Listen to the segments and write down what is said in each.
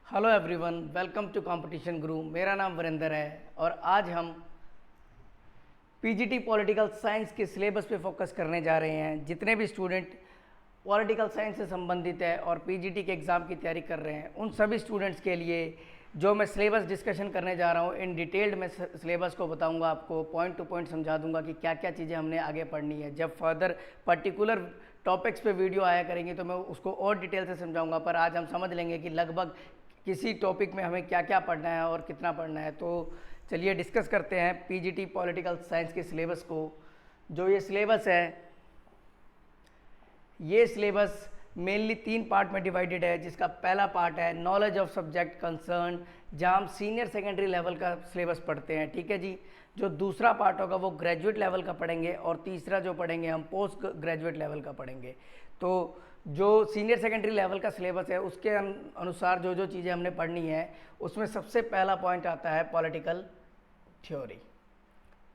Hello everyone, welcome to Competition Guru. मेरा नाम वरिंदर है और आज हम पीजीटी पॉलिटिकल साइंस के सिलेबस पे फोकस करने जा रहे हैं। जितने भी स्टूडेंट पॉलिटिकल साइंस से संबंधित है और पीजीटी के एग्ज़ाम की तैयारी कर रहे हैं, उन सभी स्टूडेंट्स के लिए जो मैं सिलेबस डिस्कशन करने जा रहा हूँ, इन डिटेल्ड मैं सिलेबस को बताऊंगा, आपको पॉइंट टू पॉइंट समझा दूंगा कि क्या क्या चीज़ें हमने आगे पढ़नी है। जब फर्दर पर्टिकुलर टॉपिक्स पे वीडियो आया करेंगी तो मैं उसको और डिटेल से समझाऊंगा, पर आज हम समझ लेंगे कि लगभग किसी टॉपिक में हमें क्या क्या पढ़ना है और कितना पढ़ना है। तो चलिए डिस्कस करते हैं पीजीटी पॉलिटिकल साइंस के सिलेबस को। जो ये सिलेबस है, ये सिलेबस मेनली 3 पार्ट में डिवाइडेड है, जिसका पहला पार्ट है नॉलेज ऑफ सब्जेक्ट कंसर्न, जहाँ हम सीनियर सेकेंडरी लेवल का सिलेबस पढ़ते हैं, ठीक है जी। जो दूसरा पार्ट होगा वो ग्रेजुएट लेवल का पढ़ेंगे और तीसरा जो पढ़ेंगे हम पोस्ट ग्रेजुएट लेवल का पढ़ेंगे। तो जो सीनियर सेकेंडरी लेवल का सिलेबस है उसके अनुसार जो जो चीज़ें हमने पढ़नी है, उसमें सबसे पहला पॉइंट आता है पॉलिटिकल थ्योरी,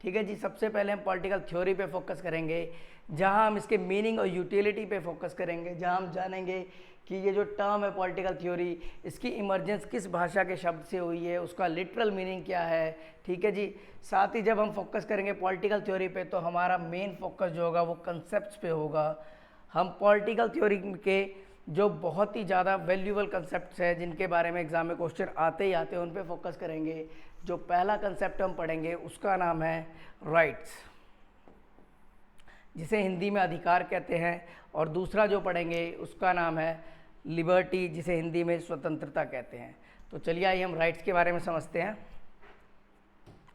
ठीक है जी। सबसे पहले हम पॉलिटिकल थ्योरी पे फोकस करेंगे, जहां हम इसके मीनिंग और यूटिलिटी पे फोकस करेंगे, जहां हम जानेंगे कि ये जो टर्म है पॉलिटिकल थ्योरी, इसकी इमर्जेंस किस भाषा के शब्द से हुई है, उसका लिटरल मीनिंग क्या है, ठीक है जी। साथ ही जब हम फोकस करेंगे पॉलिटिकल थ्योरी पे तो हमारा मेन फोकस जो होगा वो कंसेप्ट पे होगा। हम पॉलिटिकल थ्योरी के जो बहुत ही ज़्यादा वैल्यूएबल कंसेप्ट है, जिनके बारे में एग्जाम में क्वेश्चन आते ही आते हैं, उन पे फोकस करेंगे। जो पहला कंसेप्ट हम पढ़ेंगे उसका नाम है राइट्स, जिसे हिंदी में अधिकार कहते हैं, और दूसरा जो पढ़ेंगे उसका नाम है लिबर्टी, जिसे हिंदी में स्वतंत्रता कहते हैं। तो चलिए आइए हम राइट्स के बारे में समझते हैं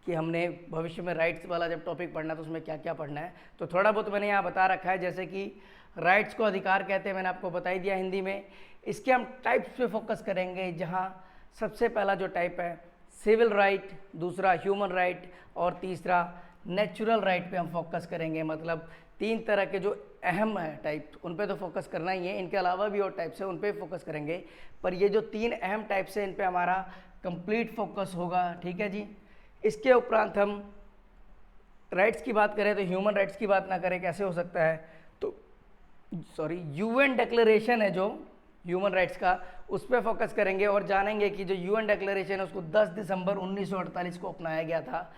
कि हमने भविष्य में राइट्स वाला जब टॉपिक पढ़ना तो उसमें क्या क्या पढ़ना है। तो थोड़ा बहुत मैंने यहाँ बता रखा है, जैसे कि राइट्स को अधिकार कहते हैं, मैंने आपको बता ही दिया हिंदी में। इसके हम टाइप्स पे फोकस करेंगे, जहाँ सबसे पहला जो टाइप है सिविल राइट, दूसरा ह्यूमन राइट और तीसरा नेचुरल राइट पे हम फोकस करेंगे। मतलब 3 तरह के जो अहम है टाइप, उन पे तो फोकस करना ही है। इनके अलावा भी और टाइप्स है, उन पे फोकस करेंगे, पर ये जो 3 अहम टाइप्स है इन पे हमारा कंप्लीट फोकस होगा, ठीक है जी। इसके उपरांत हम राइट्स की बात करें तो ह्यूमन राइट्स की बात ना करें कैसे हो सकता है, तो यूएन डिक्लेरेशन है जो ह्यूमन राइट्स का, उस पर फोकस करेंगे और जानेंगे कि जो यूएन डिक्लेरेशन है उसको 10 दिसंबर 1948 को अपनाया गया था।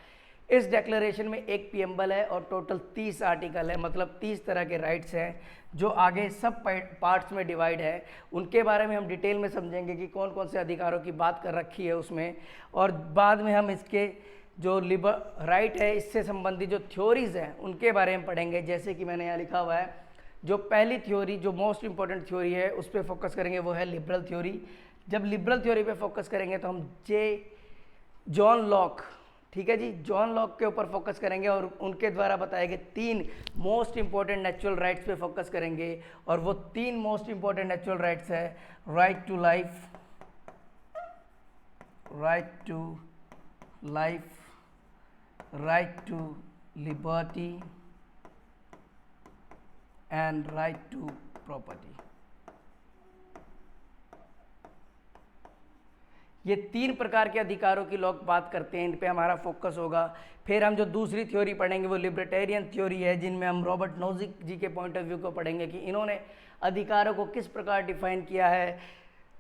इस डिक्लेरेशन में एक प्रीएम्बल है और टोटल 30 आर्टिकल है, मतलब 30 तरह के राइट्स हैं जो आगे सब पार्ट्स में डिवाइड है। उनके बारे में हम डिटेल में समझेंगे कि कौन कौन से अधिकारों की बात कर रखी है उसमें, और बाद में हम इसके जो राइट है इससे संबंधित जो थ्योरीज हैं उनके बारे में पढ़ेंगे। जैसे कि मैंने यहाँ लिखा हुआ है, जो पहली थ्योरी जो मोस्ट इंपॉर्टेंट थ्योरी है उस पर फोकस करेंगे, वो है लिबरल थ्योरी। जब लिबरल थ्योरी पे फोकस करेंगे तो हम जॉन लॉक, ठीक है जी, जॉन लॉक के ऊपर फोकस करेंगे और उनके द्वारा बताए गए 3 मोस्ट इंपॉर्टेंट नेचुरल राइट्स पे फोकस करेंगे। और वो 3 मोस्ट इंपॉर्टेंट नेचुरल राइट्स है right to life, right to liberty and right to property. ये 3 प्रकार के अधिकारों की लोग बात करते हैं, इन पे हमारा फोकस होगा। फिर हम जो दूसरी थ्योरी पढ़ेंगे वो लिबर्टेरियन थ्योरी है, जिनमें हम रॉबर्ट नोजिक जी के पॉइंट ऑफ व्यू को पढ़ेंगे कि इन्होंने अधिकारों को किस प्रकार डिफाइन किया है।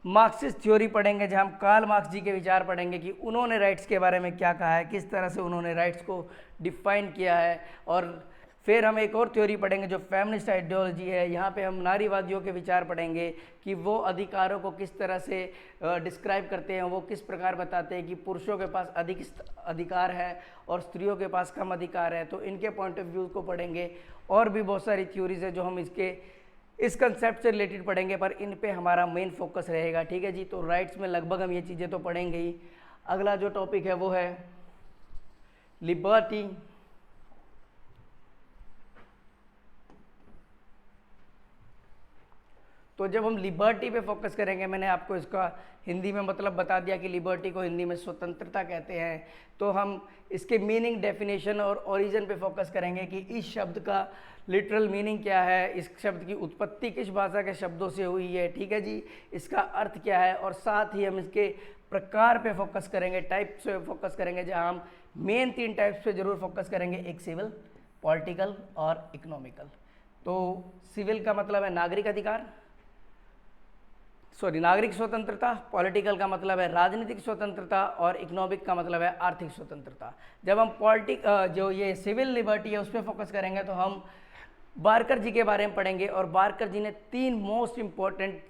मार्क्सिस्ट थ्योरी पढ़ेंगे, जहाँ हम कार्ल मार्क्स जी के विचार पढ़ेंगे कि उन्होंने राइट्स के बारे में क्या कहा है, किस तरह से उन्होंने राइट्स को डिफाइन किया है। और फिर हम एक और थ्योरी पढ़ेंगे जो फेमिनिस्ट आइडियोलॉजी है, यहाँ पे हम नारीवादियों के विचार पढ़ेंगे कि वो अधिकारों को किस तरह से डिस्क्राइब करते हैं, वो किस प्रकार बताते हैं कि पुरुषों के पास अधिक अधिकार है और स्त्रियों के पास कम अधिकार है। तो इनके पॉइंट ऑफ व्यू को पढ़ेंगे। और भी बहुत सारी थ्योरीज है जो हम इस कंसेप्ट से रिलेटेड पढ़ेंगे, पर इन पे हमारा मेन फोकस रहेगा, ठीक है जी। तो राइट्स में लगभग हम ये चीज़ें तो पढ़ेंगे ही। अगला जो टॉपिक है वो है लिबर्टी। तो जब हम लिबर्टी पे फोकस करेंगे, मैंने आपको इसका हिंदी में मतलब बता दिया कि लिबर्टी को हिंदी में स्वतंत्रता कहते हैं। तो हम इसके मीनिंग, डेफिनेशन और ओरिजिन पे फोकस करेंगे कि इस शब्द का लिटरल मीनिंग क्या है, इस शब्द की उत्पत्ति किस भाषा के शब्दों से हुई है, ठीक है जी, इसका अर्थ क्या है। और साथ ही हम इसके प्रकार पे फोकस करेंगे, टाइप्स पे फोकस करेंगे, जहाँ हम मेन 3 टाइप्स पे जरूर फोकस करेंगे, एक सिविल, पॉलिटिकल और इकोनॉमिकल। तो सिविल का मतलब है नागरिक अधिकार, नागरिक स्वतंत्रता, पॉलिटिकल का मतलब है राजनीतिक स्वतंत्रता और इकोनॉमिक का मतलब है आर्थिक स्वतंत्रता। जब हम जो ये सिविल लिबर्टी है उस पर फोकस करेंगे तो हम बारकर जी के बारे में पढ़ेंगे, और बारकर जी ने 3 मोस्ट इम्पॉर्टेंट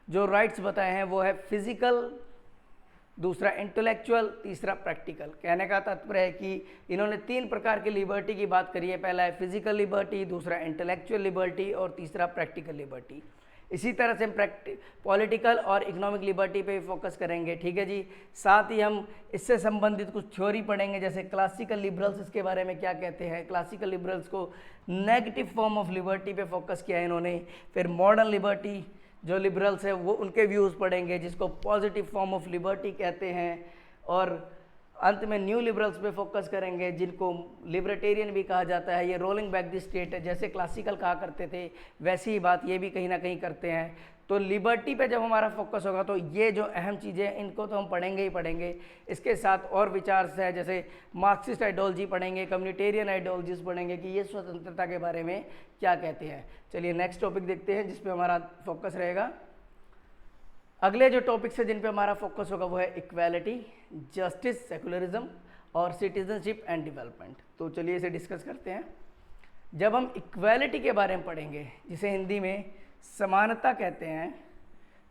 जो राइट्स बताए हैं वो है फिजिकल, दूसरा इंटेलेक्चुअल, तीसरा प्रैक्टिकल। कहने का तात्पर्य है कि इन्होंने 3 प्रकार की लिबर्टी की बात करी है। पहला है फिजिकल लिबर्टी, दूसरा इंटेलेक्चुअल लिबर्टी और तीसरा प्रैक्टिकल लिबर्टी। इसी तरह से हम पॉलिटिकल और इकोनॉमिक लिबर्टी पे फोकस करेंगे, ठीक है जी। साथ ही हम इससे संबंधित कुछ थ्योरी पढ़ेंगे, जैसे क्लासिकल लिबरल्स इसके बारे में क्या कहते हैं। क्लासिकल लिबरल्स को नेगेटिव फॉर्म ऑफ लिबर्टी पे फोकस किया है इन्होंने। फिर मॉडर्न लिबर्टी जो लिबरल्स है वो उनके व्यूज़ पढ़ेंगे, जिसको पॉजिटिव फॉर्म ऑफ लिबर्टी कहते हैं। और अंत में न्यू लिबरल्स पे फोकस करेंगे, जिनको लिबर्टेरियन भी कहा जाता है। ये रोलिंग बैक द स्टेट है, जैसे क्लासिकल कहा करते थे वैसी ही बात ये भी कहीं ना कहीं करते हैं। तो लिबर्टी पे जब हमारा फोकस होगा तो ये जो अहम चीज़ें हैं इनको तो हम पढ़ेंगे ही पढ़ेंगे। इसके साथ और विचार है, जैसे मार्क्सिस्ट आइडियोलॉजी पढ़ेंगे, कम्युनिटेरियन आइडियोलॉजीज पढ़ेंगे कि ये स्वतंत्रता के बारे में क्या कहते हैं। चलिए नेक्स्ट टॉपिक देखते हैं जिस पे हमारा फोकस रहेगा। अगले जो टॉपिक्स है जिन पे हमारा फोकस होगा वो है इक्वालिटी, जस्टिस, सेकुलरिज्म और सिटीजनशिप एंड डेवलपमेंट। तो चलिए इसे डिस्कस करते हैं। जब हम इक्वालिटी के बारे में पढ़ेंगे, जिसे हिंदी में समानता कहते हैं,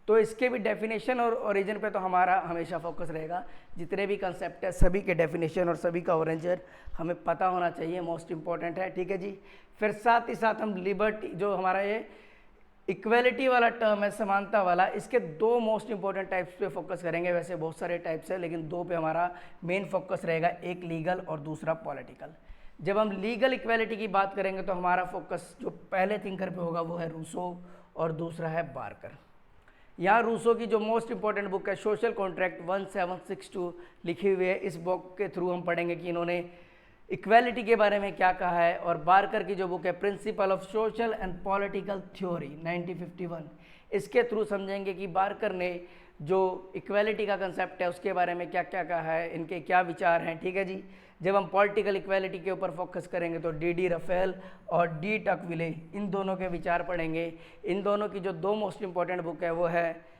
तो इसके भी डेफिनेशन और ओरिजिन पे तो हमारा हमेशा फोकस रहेगा। जितने भी कंसेप्ट है सभी के डेफिनेशन और सभी का ओरिजिन हमें पता होना चाहिए, मोस्ट इंपॉर्टेंट है, ठीक है जी। फिर साथ ही साथ हम लिबर्टी, जो हमारा ये इक्वालिटी वाला टर्म है, समानता वाला, इसके 2 मोस्ट इंपॉर्टेंट टाइप्स पे फोकस करेंगे। वैसे बहुत सारे टाइप्स है लेकिन 2 पे हमारा मेन फोकस रहेगा, एक लीगल और दूसरा पॉलिटिकल। जब हम लीगल इक्वालिटी की बात करेंगे तो हमारा फोकस जो पहले थिंकर पे होगा वो है रूसो और दूसरा है बारकर। यहाँ रूसो की जो मोस्ट इंपॉर्टेंट बुक है सोशल कॉन्ट्रैक्ट 1762 लिखी हुई है। इस बुक के थ्रू हम पढ़ेंगे कि इन्होंने इक्वालिटी के बारे में क्या कहा है। और बारकर की जो बुक है principle of social and political theory 1951, इसके थ्रू समझेंगे कि बारकर ने जो इक्वालिटी का कंसेप्ट है उसके बारे में क्या क्या कहा है, इनके क्या विचार हैं, ठीक है जी। जब हम पॉलिटिकल इक्वालिटी के ऊपर फोकस करेंगे तो डी राफेल और डी टॉकविले, इन दोनों के विचार पढ़ेंगे। इन दोनों की जो 2 मोस्ट इंपॉर्टेंट बुक है वो है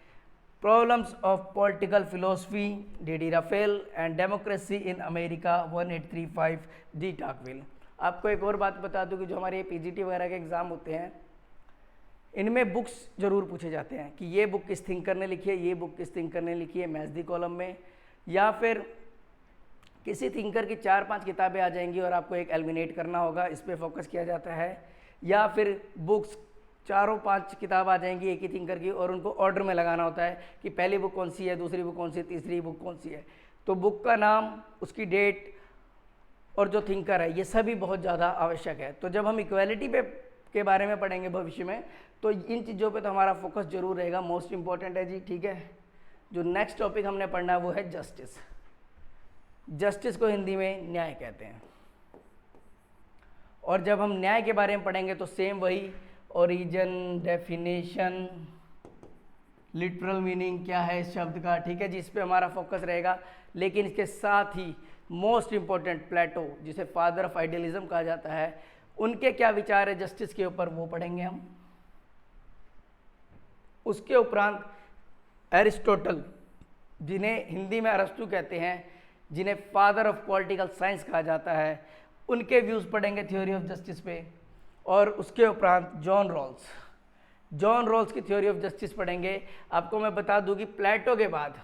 problems of political philosophy D Raphael and democracy in America 1835 de Tocqueville. आपको एक और बात बता दूं कि जो हमारे पीजीटी वगैरह के एग्ज़ाम होते हैं इनमें बुक्स ज़रूर पूछे जाते हैं कि ये बुक किस थिंकर ने लिखी है, ये बुक किस थिंकर ने लिखी है, मैथ्स दी कॉलम में, या फिर किसी थिंकर की 4-5 किताबें आ जाएंगी और आपको एक एलिमिनेट करना होगा, इस पर फोकस किया जाता है। या फिर बुक्स 4-5 किताब आ जाएंगी एक ही थिंकर की और उनको ऑर्डर में लगाना होता है कि पहली बुक कौन सी है, दूसरी बुक कौन सी है, तीसरी बुक कौन सी है। तो बुक का नाम, उसकी डेट और जो थिंकर है, ये सभी बहुत ज़्यादा आवश्यक है। तो जब हम इक्वालिटी पे के बारे में पढ़ेंगे भविष्य में तो इन चीज़ों पे तो हमारा फोकस जरूर रहेगा, मोस्ट इंपॉर्टेंट है जी, ठीक है। जो नेक्स्ट टॉपिक हमने पढ़ना है वो है जस्टिस। जस्टिस को हिंदी में न्याय कहते हैं। और जब हम न्याय के बारे में पढ़ेंगे तो सेम वही ओरिजिन, डेफिनेशन, लिटरल मीनिंग क्या है इस शब्द का, ठीक है जी, इस पे हमारा फोकस रहेगा। लेकिन इसके साथ ही मोस्ट इंपॉर्टेंट प्लेटो, जिसे फादर ऑफ आइडियलिज्म कहा जाता है, उनके क्या विचार है जस्टिस के ऊपर वो पढ़ेंगे हम। उसके उपरांत एरिस्टोटल, जिन्हें हिंदी में अरस्तु कहते हैं, जिन्हें फादर ऑफ पॉलिटिकल साइंस कहा जाता है, उनके व्यूज़ पढ़ेंगे थ्योरी ऑफ जस्टिस पे। और उसके उपरांत जॉन रॉल्स की थ्योरी ऑफ जस्टिस पढ़ेंगे। आपको मैं बता दूं कि प्लेटो के बाद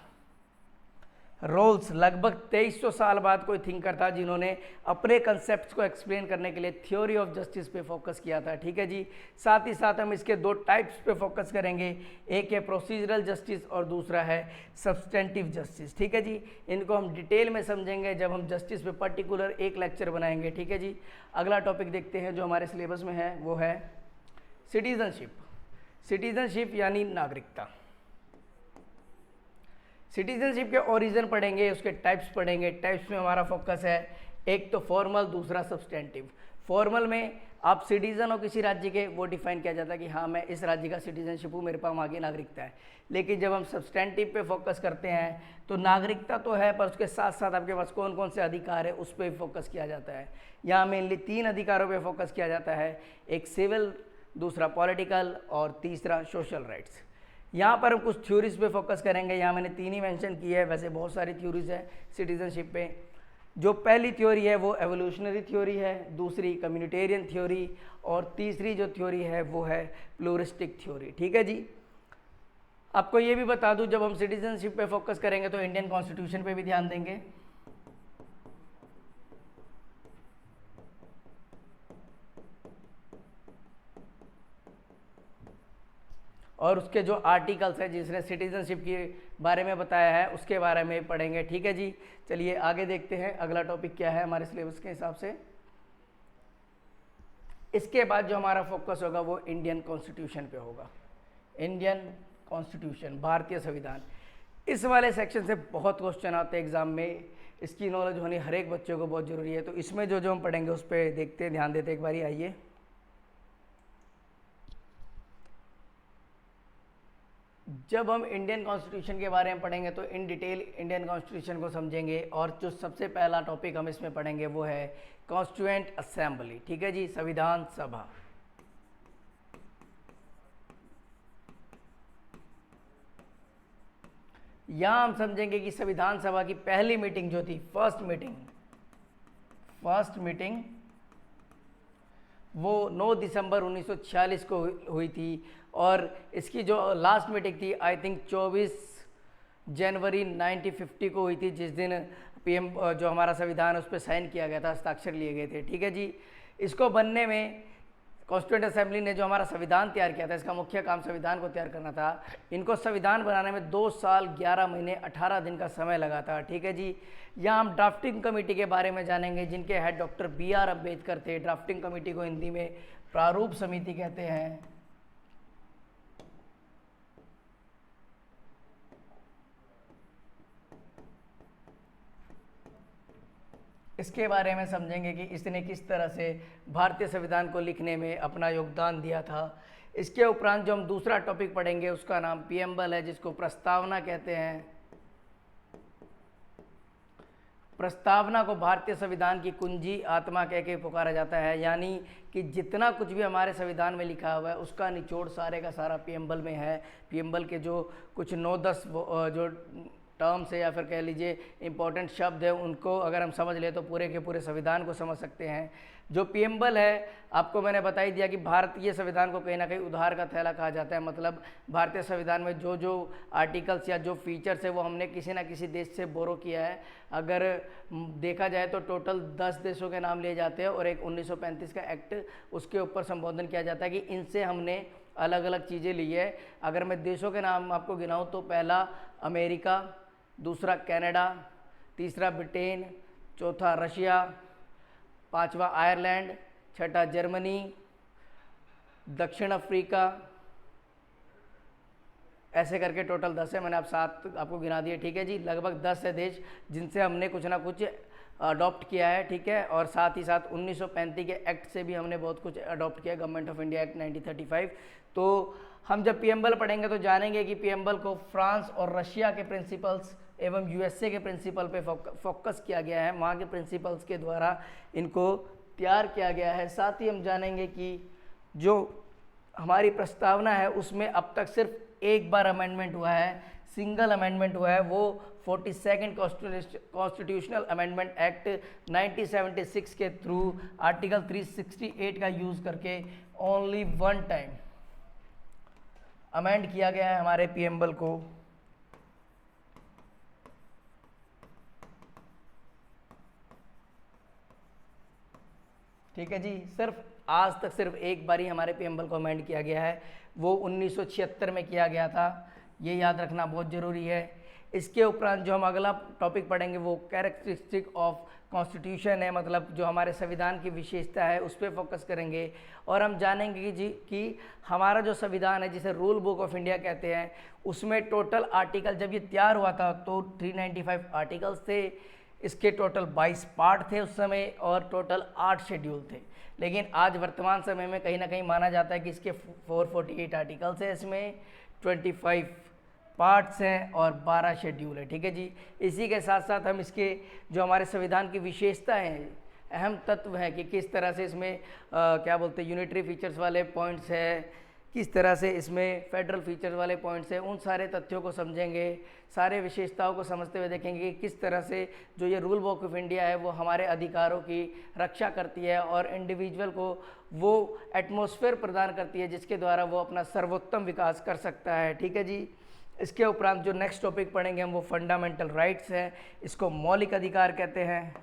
रॉल्स लगभग 2300 साल बाद कोई थिंकर था जिन्होंने अपने कंसेप्ट्स को एक्सप्लेन करने के लिए थ्योरी ऑफ जस्टिस पे फोकस किया था, ठीक है जी। साथ ही साथ हम इसके 2 टाइप्स पे फोकस करेंगे, एक है प्रोसीजरल जस्टिस और दूसरा है सब्सटेंटिव जस्टिस, ठीक है जी। इनको हम डिटेल में समझेंगे जब हम जस्टिस पे पर्टिकुलर एक लेक्चर बनाएंगे, ठीक है जी। अगला टॉपिक देखते हैं जो हमारे सिलेबस में है, वो है सिटीजनशिप यानी नागरिकता। सिटीजनशिप के ओरिजिन पढ़ेंगे, उसके टाइप्स पढ़ेंगे। टाइप्स में हमारा फोकस है एक तो फॉर्मल, दूसरा सब्सटेंटिव। फॉर्मल में आप सिटीजन हो किसी राज्य के, वो डिफाइन किया जाता है कि हाँ मैं इस राज्य का सिटीजनशिप हूँ, मेरे पास वहाँ की नागरिकता है। लेकिन जब हम सब्सटेंटिव पे फोकस करते हैं तो नागरिकता तो है पर उसके साथ साथ आपके पास कौन कौन से अधिकार है उस पर भी फोकस किया जाता है। यहाँ मेनली 3 अधिकारों पर फोकस किया जाता है, एक सिविल, दूसरा पॉलिटिकल और तीसरा सोशल राइट्स। यहाँ पर हम कुछ थ्योरीज पे फोकस करेंगे। यहाँ मैंने 3 ही मेंशन की है, वैसे बहुत सारी थ्योरीज है सिटीजनशिप पे। जो पहली थ्योरी है वो एवोल्यूशनरी थ्योरी है, दूसरी कम्युनिटेरियन थ्योरी, और तीसरी जो थ्योरी है वो है प्लूरिस्टिक थ्योरी। ठीक है जी। आपको ये भी बता दूं, जब हम सिटीजनशिप पे फोकस करेंगे तो इंडियन कॉन्स्टिट्यूशन पे भी ध्यान देंगे, और उसके जो आर्टिकल्स हैं जिसने सिटीजनशिप के बारे में बताया है उसके बारे में पढ़ेंगे। ठीक है जी। चलिए आगे देखते हैं अगला टॉपिक क्या है हमारे सिलेबस के हिसाब से। इसके बाद जो हमारा फोकस होगा वो इंडियन कॉन्स्टिट्यूशन पे होगा। इंडियन कॉन्स्टिट्यूशन, भारतीय संविधान। इस वाले सेक्शन से बहुत क्वेश्चन आते हैं एग्जाम में, इसकी नॉलेज होनी हर एक बच्चे को बहुत ज़रूरी है। तो इसमें जो जो हम पढ़ेंगे उस पर देखते हैं, ध्यान देते हैं एक बारी। आइए, जब हम इंडियन कॉन्स्टिट्यूशन के बारे में पढ़ेंगे तो इन डिटेल इंडियन कॉन्स्टिट्यूशन को समझेंगे, और जो सबसे पहला टॉपिक हम इसमें पढ़ेंगे वो है कॉन्स्टिट्यूएंट असेंबली। ठीक है जी, संविधान सभा। यहाँ हम समझेंगे कि संविधान सभा की पहली मीटिंग जो थी, फर्स्ट मीटिंग वो 9 दिसंबर 1946 को हुई थी, और इसकी जो लास्ट मीटिंग थी आई थिंक 24 जनवरी 1950 को हुई थी, जिस दिन पीएम जो हमारा संविधान उस पर साइन किया गया था, हस्ताक्षर लिए गए थे। ठीक है जी। इसको बनने में कॉन्स्टिट्यूएंट असेंबली ने जो हमारा संविधान तैयार किया था, इसका मुख्य काम संविधान को तैयार करना था। इनको संविधान बनाने में 2 साल 11 महीने 18 दिन का समय लगा था। ठीक है जी। यहाँ हम ड्राफ्टिंग कमेटी के बारे में जानेंगे, जिनके हेड डॉक्टर BR अम्बेडकर थे। ड्राफ्टिंग कमेटी को हिंदी में प्रारूप समिति कहते हैं। इसके बारे में समझेंगे कि इसने किस तरह से भारतीय संविधान को लिखने में अपना योगदान दिया था। इसके उपरांत जो हम दूसरा टॉपिक पढ़ेंगे उसका नाम प्रीएम्बल है, जिसको प्रस्तावना कहते हैं। प्रस्तावना को भारतीय संविधान की कुंजी आत्मा कह के पुकारा जाता है, यानी कि जितना कुछ भी हमारे संविधान में लिखा हुआ है उसका निचोड़ सारे का सारा प्रीएम्बल में है। प्रीएम्बल के जो कुछ 9-10 जो टर्म्स है या फिर कह लीजिए इंपॉर्टेंट शब्द है, उनको अगर हम समझ ले तो पूरे के पूरे संविधान को समझ सकते हैं। जो प्रीएम्बल है, आपको मैंने बता ही दिया कि भारतीय संविधान को कहीं ना कहीं उधार का थैला कहा जाता है। मतलब भारतीय संविधान में जो जो आर्टिकल्स या जो फीचर्स है वो हमने किसी ना किसी देश से बोरो किया है। अगर देखा जाए तो टोटल 10 देशों के नाम लिए जाते हैं, और एक 1935 का एक्ट उसके ऊपर संबोधन किया जाता है कि इनसे हमने अलग अलग चीज़ें ली है। अगर मैं देशों के नाम आपको गिनाऊँ तो पहला अमेरिका, दूसरा कनाडा, तीसरा ब्रिटेन, चौथा रशिया, पांचवा आयरलैंड, छठा जर्मनी, दक्षिण अफ्रीका, ऐसे करके टोटल 10 है। मैंने आप 7 आपको गिना दिए। ठीक है जी। लगभग 10 है देश जिनसे हमने कुछ ना कुछ अडॉप्ट किया है। ठीक है। और साथ ही साथ 1935 के एक्ट से भी हमने बहुत कुछ अडॉप्ट किया, गवर्नमेंट ऑफ इंडिया एक्ट 1935। तो हम जब प्रीएम्बल पढ़ेंगे तो जानेंगे कि प्रीएम्बल को फ्रांस और रशिया के प्रिंसिपल्स एवं यूएसए के प्रिंसिपल पे फोकस किया गया है, वहाँ के प्रिंसिपल्स के द्वारा इनको तैयार किया गया है। साथ ही हम जानेंगे कि जो हमारी प्रस्तावना है उसमें अब तक सिर्फ एक बार अमेंडमेंट हुआ है, सिंगल अमेंडमेंट हुआ है, वो 42nd कॉन्स्टिट्यूशनल अमेंडमेंट एक्ट 1976 के थ्रू आर्टिकल 368 का यूज़ करके ओनली 1 टाइम अमेंड किया गया है हमारे प्रीएम्बल को। ठीक है जी। सिर्फ आज तक सिर्फ एक बार ही हमारे प्रीएम्बल को अमेंड किया गया है, वो 1976 में किया गया था। ये याद रखना बहुत ज़रूरी है। इसके उपरांत जो हम अगला टॉपिक पढ़ेंगे वो कैरेक्टरिस्टिक ऑफ कॉन्स्टिट्यूशन है, मतलब जो हमारे संविधान की विशेषता है उस पर फोकस करेंगे। और हम जानेंगे कि हमारा जो संविधान है जिसे रूल बुक ऑफ इंडिया कहते हैं, उसमें टोटल आर्टिकल जब ये तैयार हुआ था तो 395 आर्टिकल्स थे। इसके टोटल 22 पार्ट थे उस समय, और टोटल 8 शेड्यूल थे। लेकिन आज वर्तमान समय में कहीं ना कहीं माना जाता है कि इसके 448 आर्टिकल्स हैं, इसमें 25 पार्ट्स हैं और 12 शेड्यूल है। ठीक है जी। इसी के साथ साथ हम इसके जो हमारे संविधान की विशेषता हैं, अहम तत्व हैं कि किस तरह से इसमें क्या बोलते हैं यूनिटरी फीचर्स वाले पॉइंट्स है, किस तरह से इसमें फेडरल फीचर्स वाले पॉइंट्स हैं, उन सारे तथ्यों को समझेंगे, सारे विशेषताओं को समझते हुए देखेंगे कि किस तरह से जो ये रूल बुक ऑफ इंडिया है वो हमारे अधिकारों की रक्षा करती है और इंडिविजुअल को वो एटमॉस्फेयर प्रदान करती है जिसके द्वारा वो अपना सर्वोत्तम विकास कर सकता है। ठीक है जी। इसके उपरांत जो नेक्स्ट टॉपिक पढ़ेंगे हम वो फंडामेंटल राइट्स है, इसको मौलिक अधिकार कहते हैं।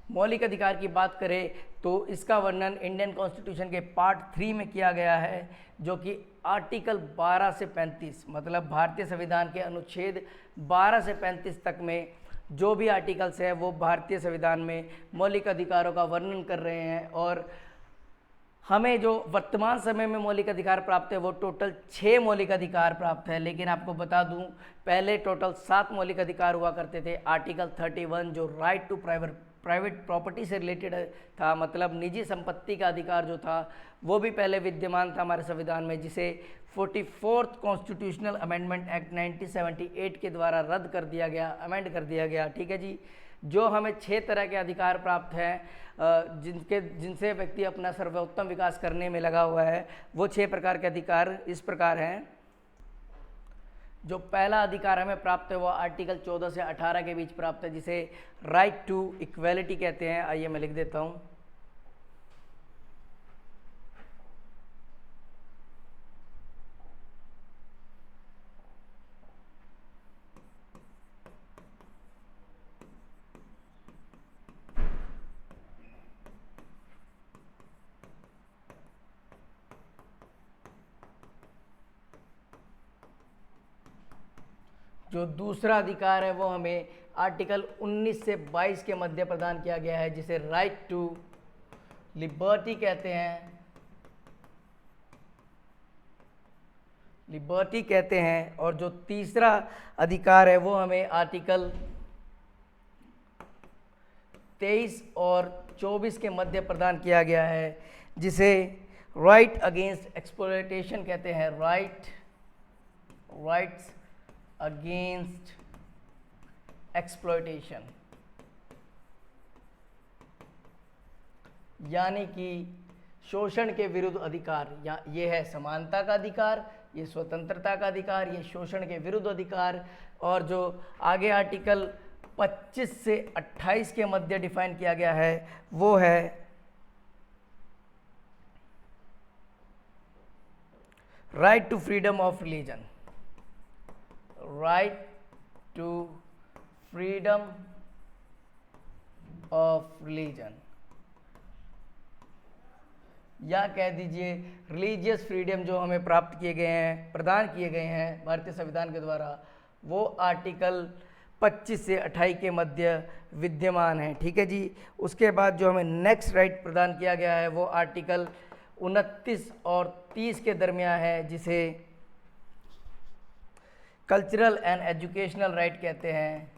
मौलिक अधिकार की बात करें तो इसका वर्णन इंडियन कॉन्स्टिट्यूशन के पार्ट 3 में किया गया है, जो कि आर्टिकल 12 से 35 मतलब भारतीय संविधान के अनुच्छेद 12 से 35 तक में जो भी आर्टिकल्स है वो भारतीय संविधान में मौलिक अधिकारों का वर्णन कर रहे हैं। और हमें जो वर्तमान समय में मौलिक अधिकार प्राप्त है वो टोटल 6 मौलिक अधिकार प्राप्त है, लेकिन आपको बता दूं पहले टोटल 7 मौलिक अधिकार हुआ करते थे। आर्टिकल 31 जो राइट टू प्राइवेट प्रॉपर्टी से रिलेटेड था, मतलब निजी संपत्ति का अधिकार जो था वो भी पहले विद्यमान था हमारे संविधान में, जिसे 44th कॉन्स्टिट्यूशनल अमेंडमेंट एक्ट 1978 के द्वारा रद्द कर दिया गया, अमेंड कर दिया गया। ठीक है जी। जो हमें 6 तरह के अधिकार प्राप्त हैं जिनसे व्यक्ति अपना सर्वोत्तम विकास करने में लगा हुआ है, वो 6 प्रकार के अधिकार इस प्रकार हैं। जो पहला अधिकार हमें प्राप्त है वो आर्टिकल 14 से 18 के बीच प्राप्त है, जिसे राइट टू इक्वेलिटी कहते हैं। आइए मैं लिख देता हूँ। जो दूसरा अधिकार है वो हमें आर्टिकल 19 से 22 के मध्य प्रदान किया गया है, जिसे राइट टू लिबर्टी कहते हैं। लिबर्टी कहते हैं। और जो तीसरा अधिकार है वो हमें आर्टिकल 23 और 24 के मध्य प्रदान किया गया है, जिसे राइट अगेंस्ट एक्सप्लॉयटेशन कहते हैं। राइट्स अगेंस्ट एक्सप्लॉयटेशन, यानी कि शोषण के विरुद्ध अधिकार। या ये है समानता का अधिकार, ये स्वतंत्रता का अधिकार, ये शोषण के विरुद्ध अधिकार। और जो आगे आर्टिकल 25 से 28 के मध्य डिफाइन किया गया है वो है right to freedom of religion. Right to freedom of religion, या कह दीजिए रिलीजियस फ्रीडम जो हमें प्राप्त किए गए हैं, प्रदान किए गए हैं भारतीय संविधान के द्वारा, वो आर्टिकल 25 से 28 के मध्य विद्यमान है। ठीक है जी। उसके बाद जो हमें नेक्स्ट राइट प्रदान किया गया है वो आर्टिकल 29 और 30 के दरमियान है, जिसे कल्चरल एंड एजुकेशनल राइट कहते हैं।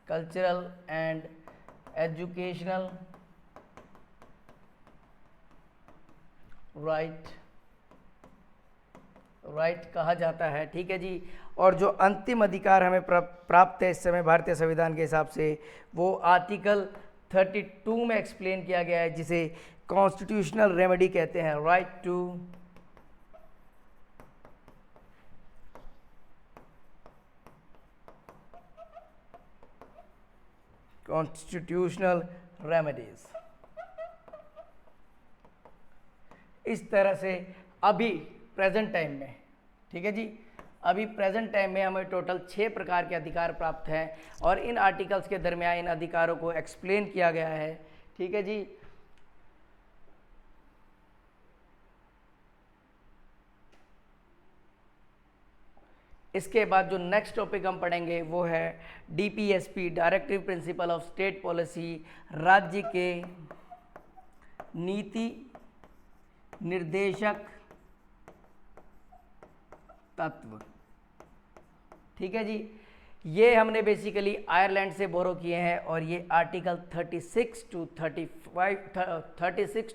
कल्चरल एंड एजुकेशनल राइट कहा जाता है। ठीक है जी। और जो अंतिम अधिकार हमें प्राप्त है इस समय भारतीय संविधान के हिसाब से, वो आर्टिकल 32 में एक्सप्लेन किया गया है, जिसे कॉन्स्टिट्यूशनल रेमेडी कहते हैं। Right to constitutional remedies. इस तरह से अभी प्रेजेंट टाइम में, ठीक है जी, अभी प्रेजेंट टाइम में हमें टोटल 6 प्रकार के अधिकार प्राप्त हैं और इन आर्टिकल्स के दरमियान इन अधिकारों को एक्सप्लेन किया गया है। ठीक है जी। इसके बाद जो नेक्स्ट टॉपिक हम पढ़ेंगे वो है DPSP, directive principle of state policy, राज्य के नीति निर्देशक तत्व। ठीक है जी। ये हमने बेसिकली आयरलैंड से बोरो किए हैं और ये आर्टिकल 36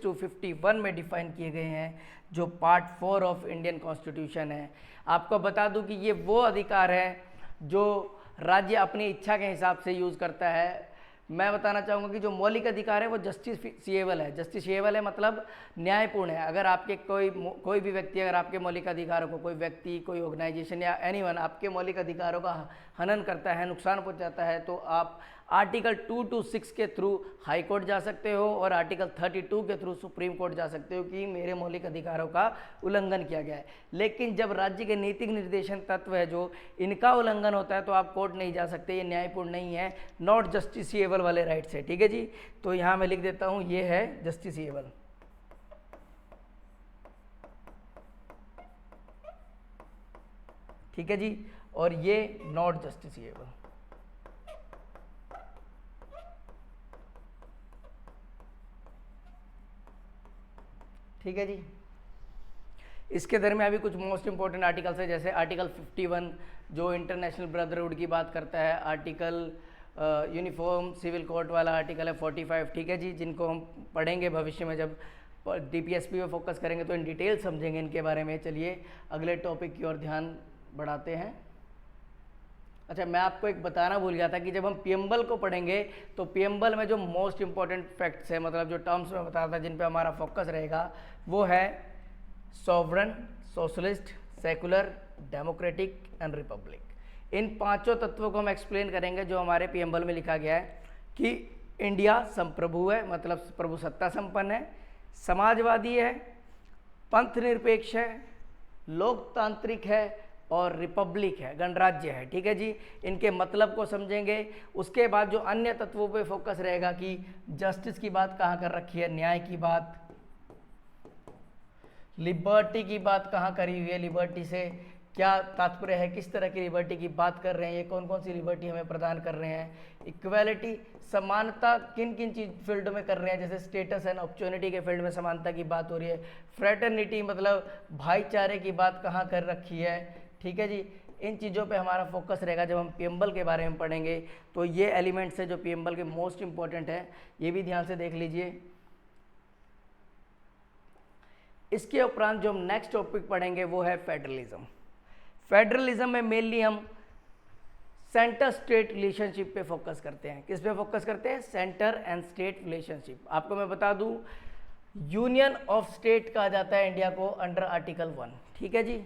टू 51 में डिफाइन किए गए हैं, जो पार्ट 4 ऑफ इंडियन कॉन्स्टिट्यूशन है। आपको बता दूं कि ये वो अधिकार है जो राज्य अपनी इच्छा के हिसाब से यूज़ करता है। मैं बताना चाहूँगा कि जो मौलिक अधिकार है वो जस्टिफिएबल है। जस्टिफिएबल है मतलब न्यायपूर्ण है। अगर आपके कोई भी व्यक्ति अगर आपके मौलिक अधिकारों को, कोई व्यक्ति, कोई ऑर्गेनाइजेशन या एनीवन आपके मौलिक अधिकारों का हनन करता है, नुकसान पहुंचाता है, तो आप आर्टिकल 2 to 6 के थ्रू हाई कोर्ट जा सकते हो और आर्टिकल 32 के थ्रू सुप्रीम कोर्ट जा सकते हो कि मेरे मौलिक अधिकारों का उल्लंघन किया गया है। लेकिन जब राज्य के नीतिक निर्देशन तत्व है जो इनका उल्लंघन होता है तो आप कोर्ट नहीं जा सकते, ये न्यायपूर्ण नहीं है, नॉट जस्टिसिएबल वाले राइट्स है। ठीक है जी, तो यहाँ मैं लिख देता हूँ ये है जस्टिसिएबल। ठीक है जी, और ये नॉट जस्टिसिएबल। ठीक है जी, इसके दरमियान भी कुछ मोस्ट इंपॉर्टेंट आर्टिकल्स है, जैसे आर्टिकल 51 जो इंटरनेशनल ब्रदरहुड की बात करता है, आर्टिकल यूनिफॉर्म सिविल कोड वाला आर्टिकल है 45। ठीक है जी, जिनको हम पढ़ेंगे भविष्य में, जब डीपीएसपी में फोकस करेंगे तो इन डिटेल समझेंगे इनके बारे में। चलिए अगले टॉपिक की ओर ध्यान बढ़ाते हैं। अच्छा, मैं आपको एक बताना भूल गया था कि जब हम पीएमबल को पढ़ेंगे तो पीएमबल में जो मोस्ट इंपॉर्टेंट फैक्ट्स है, मतलब जो टर्म्स में बताया था जिन पे हमारा फोकस रहेगा, वो है sovereign, socialist, secular, democratic and republic. इन पांचों तत्वों को हम एक्सप्लेन करेंगे जो हमारे पीएमबल में लिखा गया है कि इंडिया संप्रभु है, मतलब प्रभुसत्ता संपन्न है, समाजवादी है, पंथ निरपेक्ष है, लोकतांत्रिक है और रिपब्लिक है, गणराज्य है। ठीक है जी, इनके मतलब को समझेंगे। उसके बाद जो अन्य तत्वों पे फोकस रहेगा कि जस्टिस की बात कहाँ कर रखी है, न्याय की बात, लिबर्टी की बात कहाँ करी हुई है, लिबर्टी से क्या तात्पर्य है, किस तरह की लिबर्टी की बात कर रहे हैं, ये कौन कौन सी लिबर्टी हमें प्रदान कर रहे हैं, इक्वालिटी, समानता किन किन चीज फील्ड में कर रहे हैं, जैसे स्टेटस एंड अपॉर्चुनिटी के फील्ड में समानता की बात हो रही है, फ्रेटर्निटी मतलब भाईचारे की बात कहाँ कर रखी है। ठीक है जी, इन चीज़ों पे हमारा फोकस रहेगा जब हम पीएमबल के बारे में पढ़ेंगे। तो ये एलिमेंट्स है जो पीएमबल के मोस्ट इंपॉर्टेंट है, ये भी ध्यान से देख लीजिए। इसके उपरांत जो हम नेक्स्ट टॉपिक पढ़ेंगे वो है फेडरलिज्म। फेडरलिज्म में मेनली हम सेंटर स्टेट रिलेशनशिप पे फोकस करते हैं। किस पे फोकस करते हैं? Centre and state relationship. आपको मैं बता दूं, यूनियन ऑफ स्टेट कहा जाता है इंडिया को अंडर आर्टिकल 1। ठीक है जी,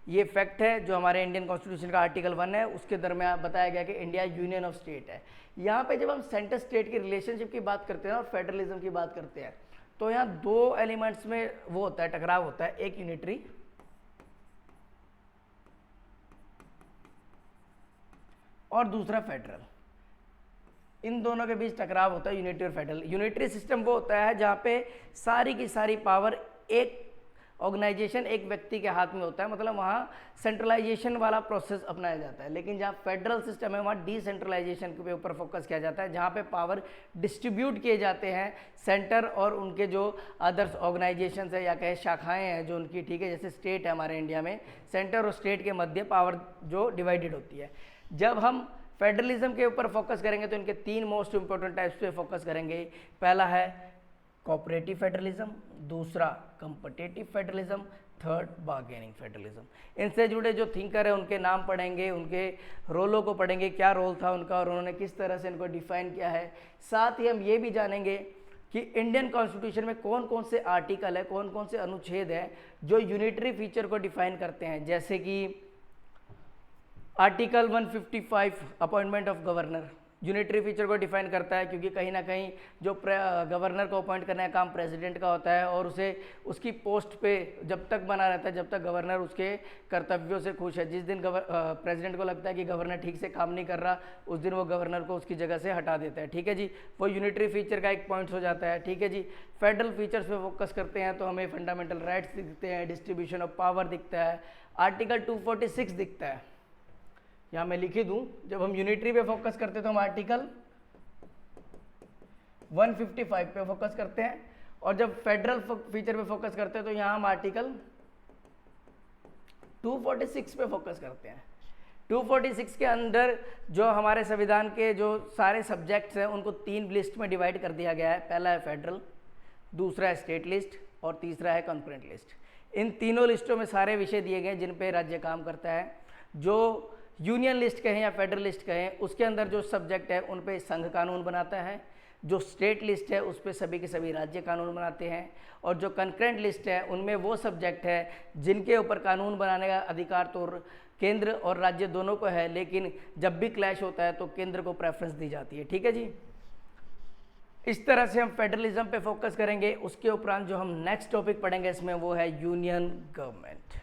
ये फैक्ट है जो हमारे इंडियन कॉन्स्टिट्यूशन का आर्टिकल 1 है, उसके दरमियान बताया गया कि इंडिया यूनियन ऑफ स्टेट है। यहाँ पे जब हम सेंटर स्टेट की रिलेशनशिप की बात करते हैं और फेडरलिज्म की बात करते हैं तो यहाँ दो एलिमेंट्स में वो होता है, टकराव होता है, एक यूनिटरी और दूसरा फेडरल। इन दोनों के बीच टकराव होता है, यूनिटरी और फेडरल। यूनिटरी सिस्टम वो होता है जहाँ पे सारी की सारी पावर एक ऑर्गेनाइजेशन, एक व्यक्ति के हाथ में होता है, मतलब वहाँ सेंट्रलाइजेशन वाला प्रोसेस अपनाया जाता है। लेकिन जहाँ फेडरल सिस्टम है वहाँ डिसेंट्रलाइजेशन के ऊपर फोकस किया जाता है, जहाँ पे पावर डिस्ट्रीब्यूट किए जाते हैं सेंटर और उनके जो अदर्स ऑर्गेनाइजेशन है या कहे शाखाएं हैं जो उनकी। ठीक है, जैसे स्टेट है हमारे इंडिया में, सेंटर और स्टेट के मध्य पावर जो डिवाइडेड होती है। जब हम फेडरलिज्म के ऊपर फोकस करेंगे तो इनके तीन मोस्ट इंपॉर्टेंट टाइप्स पे फोकस करेंगे। पहला है कोऑपरेटिव फेडरलिज्म, दूसरा competitive federalism, third bargaining federalism. इनसे जुड़े जो थिंकर है उनके नाम पढ़ेंगे, उनके रोलों को पढ़ेंगे, क्या रोल था उनका और उन्होंने किस तरह से इनको डिफाइन किया है। साथ ही हम ये भी जानेंगे कि इंडियन कॉन्स्टिट्यूशन में कौन कौन से आर्टिकल है, कौन कौन से अनुच्छेद है जो यूनिटरी फीचर को डिफाइन करते हैं। जैसे कि article 155 appointment of governor unitary feature को डिफाइन करता है, क्योंकि कहीं ना कहीं जो गवर्नर को अपॉइंट करने का काम प्रेसिडेंट का होता है और उसे उसकी पोस्ट पे जब तक बना रहता है जब तक गवर्नर उसके कर्तव्यों से खुश है। जिस दिन प्रेसिडेंट को लगता है कि गवर्नर ठीक से काम नहीं कर रहा, उस दिन वो गवर्नर को उसकी जगह से हटा देता है। ठीक है जी, वो यूनिटरी फीचर का एक पॉइंट हो जाता है। ठीक है जी, फेडरल फीचर्स पे फोकस करते हैं तो हमें फंडामेंटल राइट्स दिखते हैं, डिस्ट्रीब्यूशन ऑफ पावर दिखता है, आर्टिकल 246 दिखता है। यहाँ मैं लिखी दूं, जब हम यूनिटरी पे फोकस करते हैं तो हम आर्टिकल 155 पे फोकस करते हैं, और जब फेडरल फीचर पे फोकस करते हैं तो यहाँ हम आर्टिकल 246 पे फोकस करते हैं। 246 के अंदर जो हमारे संविधान के जो सारे सब्जेक्ट्स हैं उनको 3 लिस्ट में डिवाइड कर दिया गया है। पहला है फेडरल, दूसरा है स्टेट लिस्ट और तीसरा है कॉन्करेंट लिस्ट। इन तीनों लिस्टों में सारे विषय दिए गए जिन पे राज्य काम करता है। जो यूनियन लिस्ट कहें या फेडरल लिस्ट कहें, उसके अंदर जो सब्जेक्ट है उन पे संघ कानून बनाता है। जो स्टेट लिस्ट है उस पे सभी के सभी राज्य कानून बनाते हैं। और जो कॉन्करेंट लिस्ट है उनमें वो सब्जेक्ट है जिनके ऊपर कानून बनाने का अधिकार तो केंद्र और राज्य दोनों को है, लेकिन जब भी क्लैश होता है तो केंद्र को प्रेफरेंस दी जाती है। ठीक है जी, इस तरह से हम फेडरलिज्म पे फोकस करेंगे। उसके उपरांत जो हम नेक्स्ट टॉपिक पढ़ेंगे इसमें वो है यूनियन गवर्नमेंट।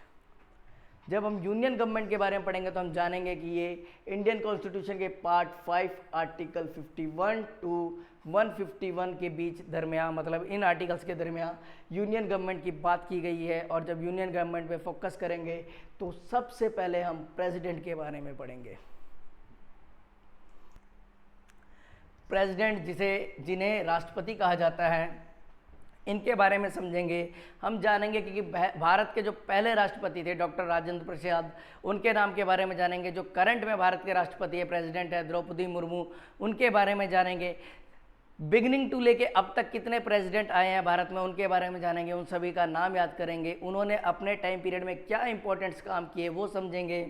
जब हम यूनियन गवर्नमेंट के बारे में पढ़ेंगे तो हम जानेंगे कि ये इंडियन कॉन्स्टिट्यूशन के पार्ट 5 आर्टिकल 51 टू 151 के बीच दरमियान, मतलब इन आर्टिकल्स के दरमियान यूनियन गवर्नमेंट की बात की गई है। और जब यूनियन गवर्नमेंट पे फोकस करेंगे तो सबसे पहले हम प्रेसिडेंट के बारे में पढ़ेंगे। प्रेसिडेंट जिन्हें राष्ट्रपति कहा जाता है, इनके बारे में समझेंगे। हम जानेंगे कि भारत के जो पहले राष्ट्रपति थे डॉक्टर राजेंद्र प्रसाद, उनके नाम के बारे में जानेंगे। जो करंट में भारत के राष्ट्रपति है, प्रेसिडेंट है द्रौपदी मुर्मू, उनके बारे में जानेंगे। बिगिनिंग टू लेके अब तक कितने प्रेसिडेंट आए हैं भारत में, उनके बारे में जानेंगे। उन सभी का नाम याद करेंगे। उन्होंने अपने टाइम पीरियड में क्या इंपॉर्टेंट्स काम किए वो समझेंगे।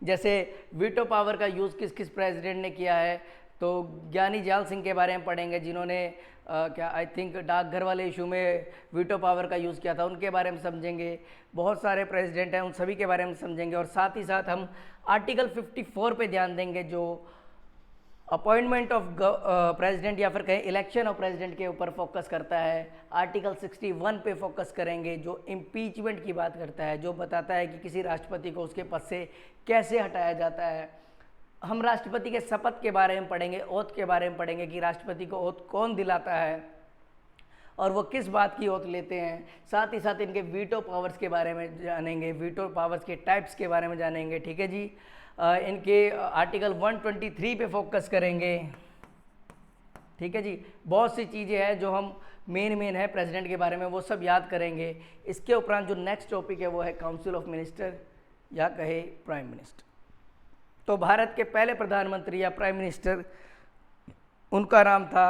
जैसे वीटो पावर का यूज़ किस किस प्रेसिडेंट ने किया है, तो ज्ञानी जाल सिंह के बारे में पढ़ेंगे जिन्होंने क्या आई थिंक डाकघर वाले इशू में वीटो पावर का यूज़ किया था, उनके बारे में समझेंगे। बहुत सारे प्रेसिडेंट हैं, उन सभी के बारे में समझेंगे। और साथ ही साथ हम आर्टिकल 54 पे ध्यान देंगे जो अपॉइंटमेंट ऑफ प्रेसिडेंट या फिर कहें इलेक्शन ऑफ प्रेसिडेंट के ऊपर फोकस करता है। आर्टिकल 61 पे फोकस करेंगे जो इम्पीचमेंट की बात करता है, जो बताता है कि किसी राष्ट्रपति को उसके पद से कैसे हटाया जाता है। हम राष्ट्रपति के शपथ के बारे में पढ़ेंगे, ओथ के बारे में पढ़ेंगे कि राष्ट्रपति को ओथ कौन दिलाता है और वो किस बात की ओथ लेते हैं। साथ ही साथ इनके वीटो पावर्स के बारे में जानेंगे, वीटो पावर्स के टाइप्स के बारे में जानेंगे। ठीक है जी, इनके आर्टिकल 123 पे फोकस करेंगे। ठीक है जी, बहुत सी चीज़ें हैं जो हम मेन है प्रेसिडेंट के बारे में, वो सब याद करेंगे। इसके उपरांत जो नेक्स्ट टॉपिक है वो है काउंसिल ऑफ मिनिस्टर या कहे प्राइम मिनिस्टर। तो भारत के पहले प्रधानमंत्री या प्राइम मिनिस्टर, उनका नाम था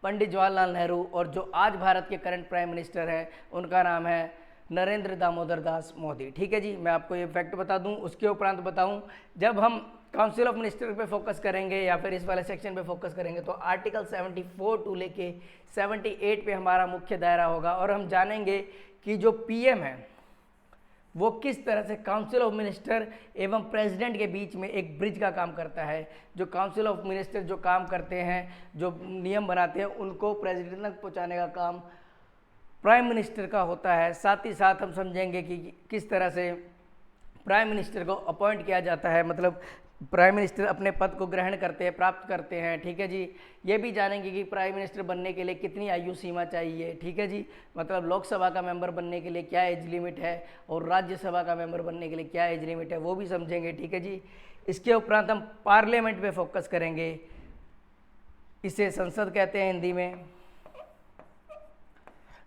पंडित जवाहरलाल नेहरू। और जो आज भारत के करंट प्राइम मिनिस्टर हैं उनका नाम है नरेंद्र दामोदर दास मोदी। ठीक है जी, मैं आपको ये फैक्ट बता दूं। उसके उपरांत बताऊं, जब हम काउंसिल ऑफ मिनिस्टर पे फोकस करेंगे या फिर इस वाले सेक्शन पे फोकस करेंगे तो आर्टिकल 74 टू लेके 78 पे हमारा मुख्य दायरा होगा। और हम जानेंगे कि जो पीएम है वो किस तरह से काउंसिल ऑफ मिनिस्टर एवं प्रेसिडेंट के बीच में एक ब्रिज का काम करता है। जो काउंसिल ऑफ मिनिस्टर जो काम करते हैं, जो नियम बनाते हैं, उनको प्रेसिडेंट तक पहुंचाने का काम प्राइम मिनिस्टर का होता है। साथ ही साथ हम समझेंगे कि किस तरह से प्राइम मिनिस्टर को अपॉइंट किया जाता है, मतलब प्राइम मिनिस्टर अपने पद को ग्रहण करते हैं, प्राप्त करते हैं। ठीक है जी, ये भी जानेंगे कि प्राइम मिनिस्टर बनने के लिए कितनी आयु सीमा चाहिए। ठीक है जी, मतलब लोकसभा का मेंबर बनने के लिए क्या एज लिमिट है और राज्यसभा का मेंबर बनने के लिए क्या एज लिमिट है, वो भी समझेंगे। ठीक है जी, इसके उपरांत हम पार्लियामेंट पे फोकस करेंगे। इसे संसद कहते हैं हिंदी में।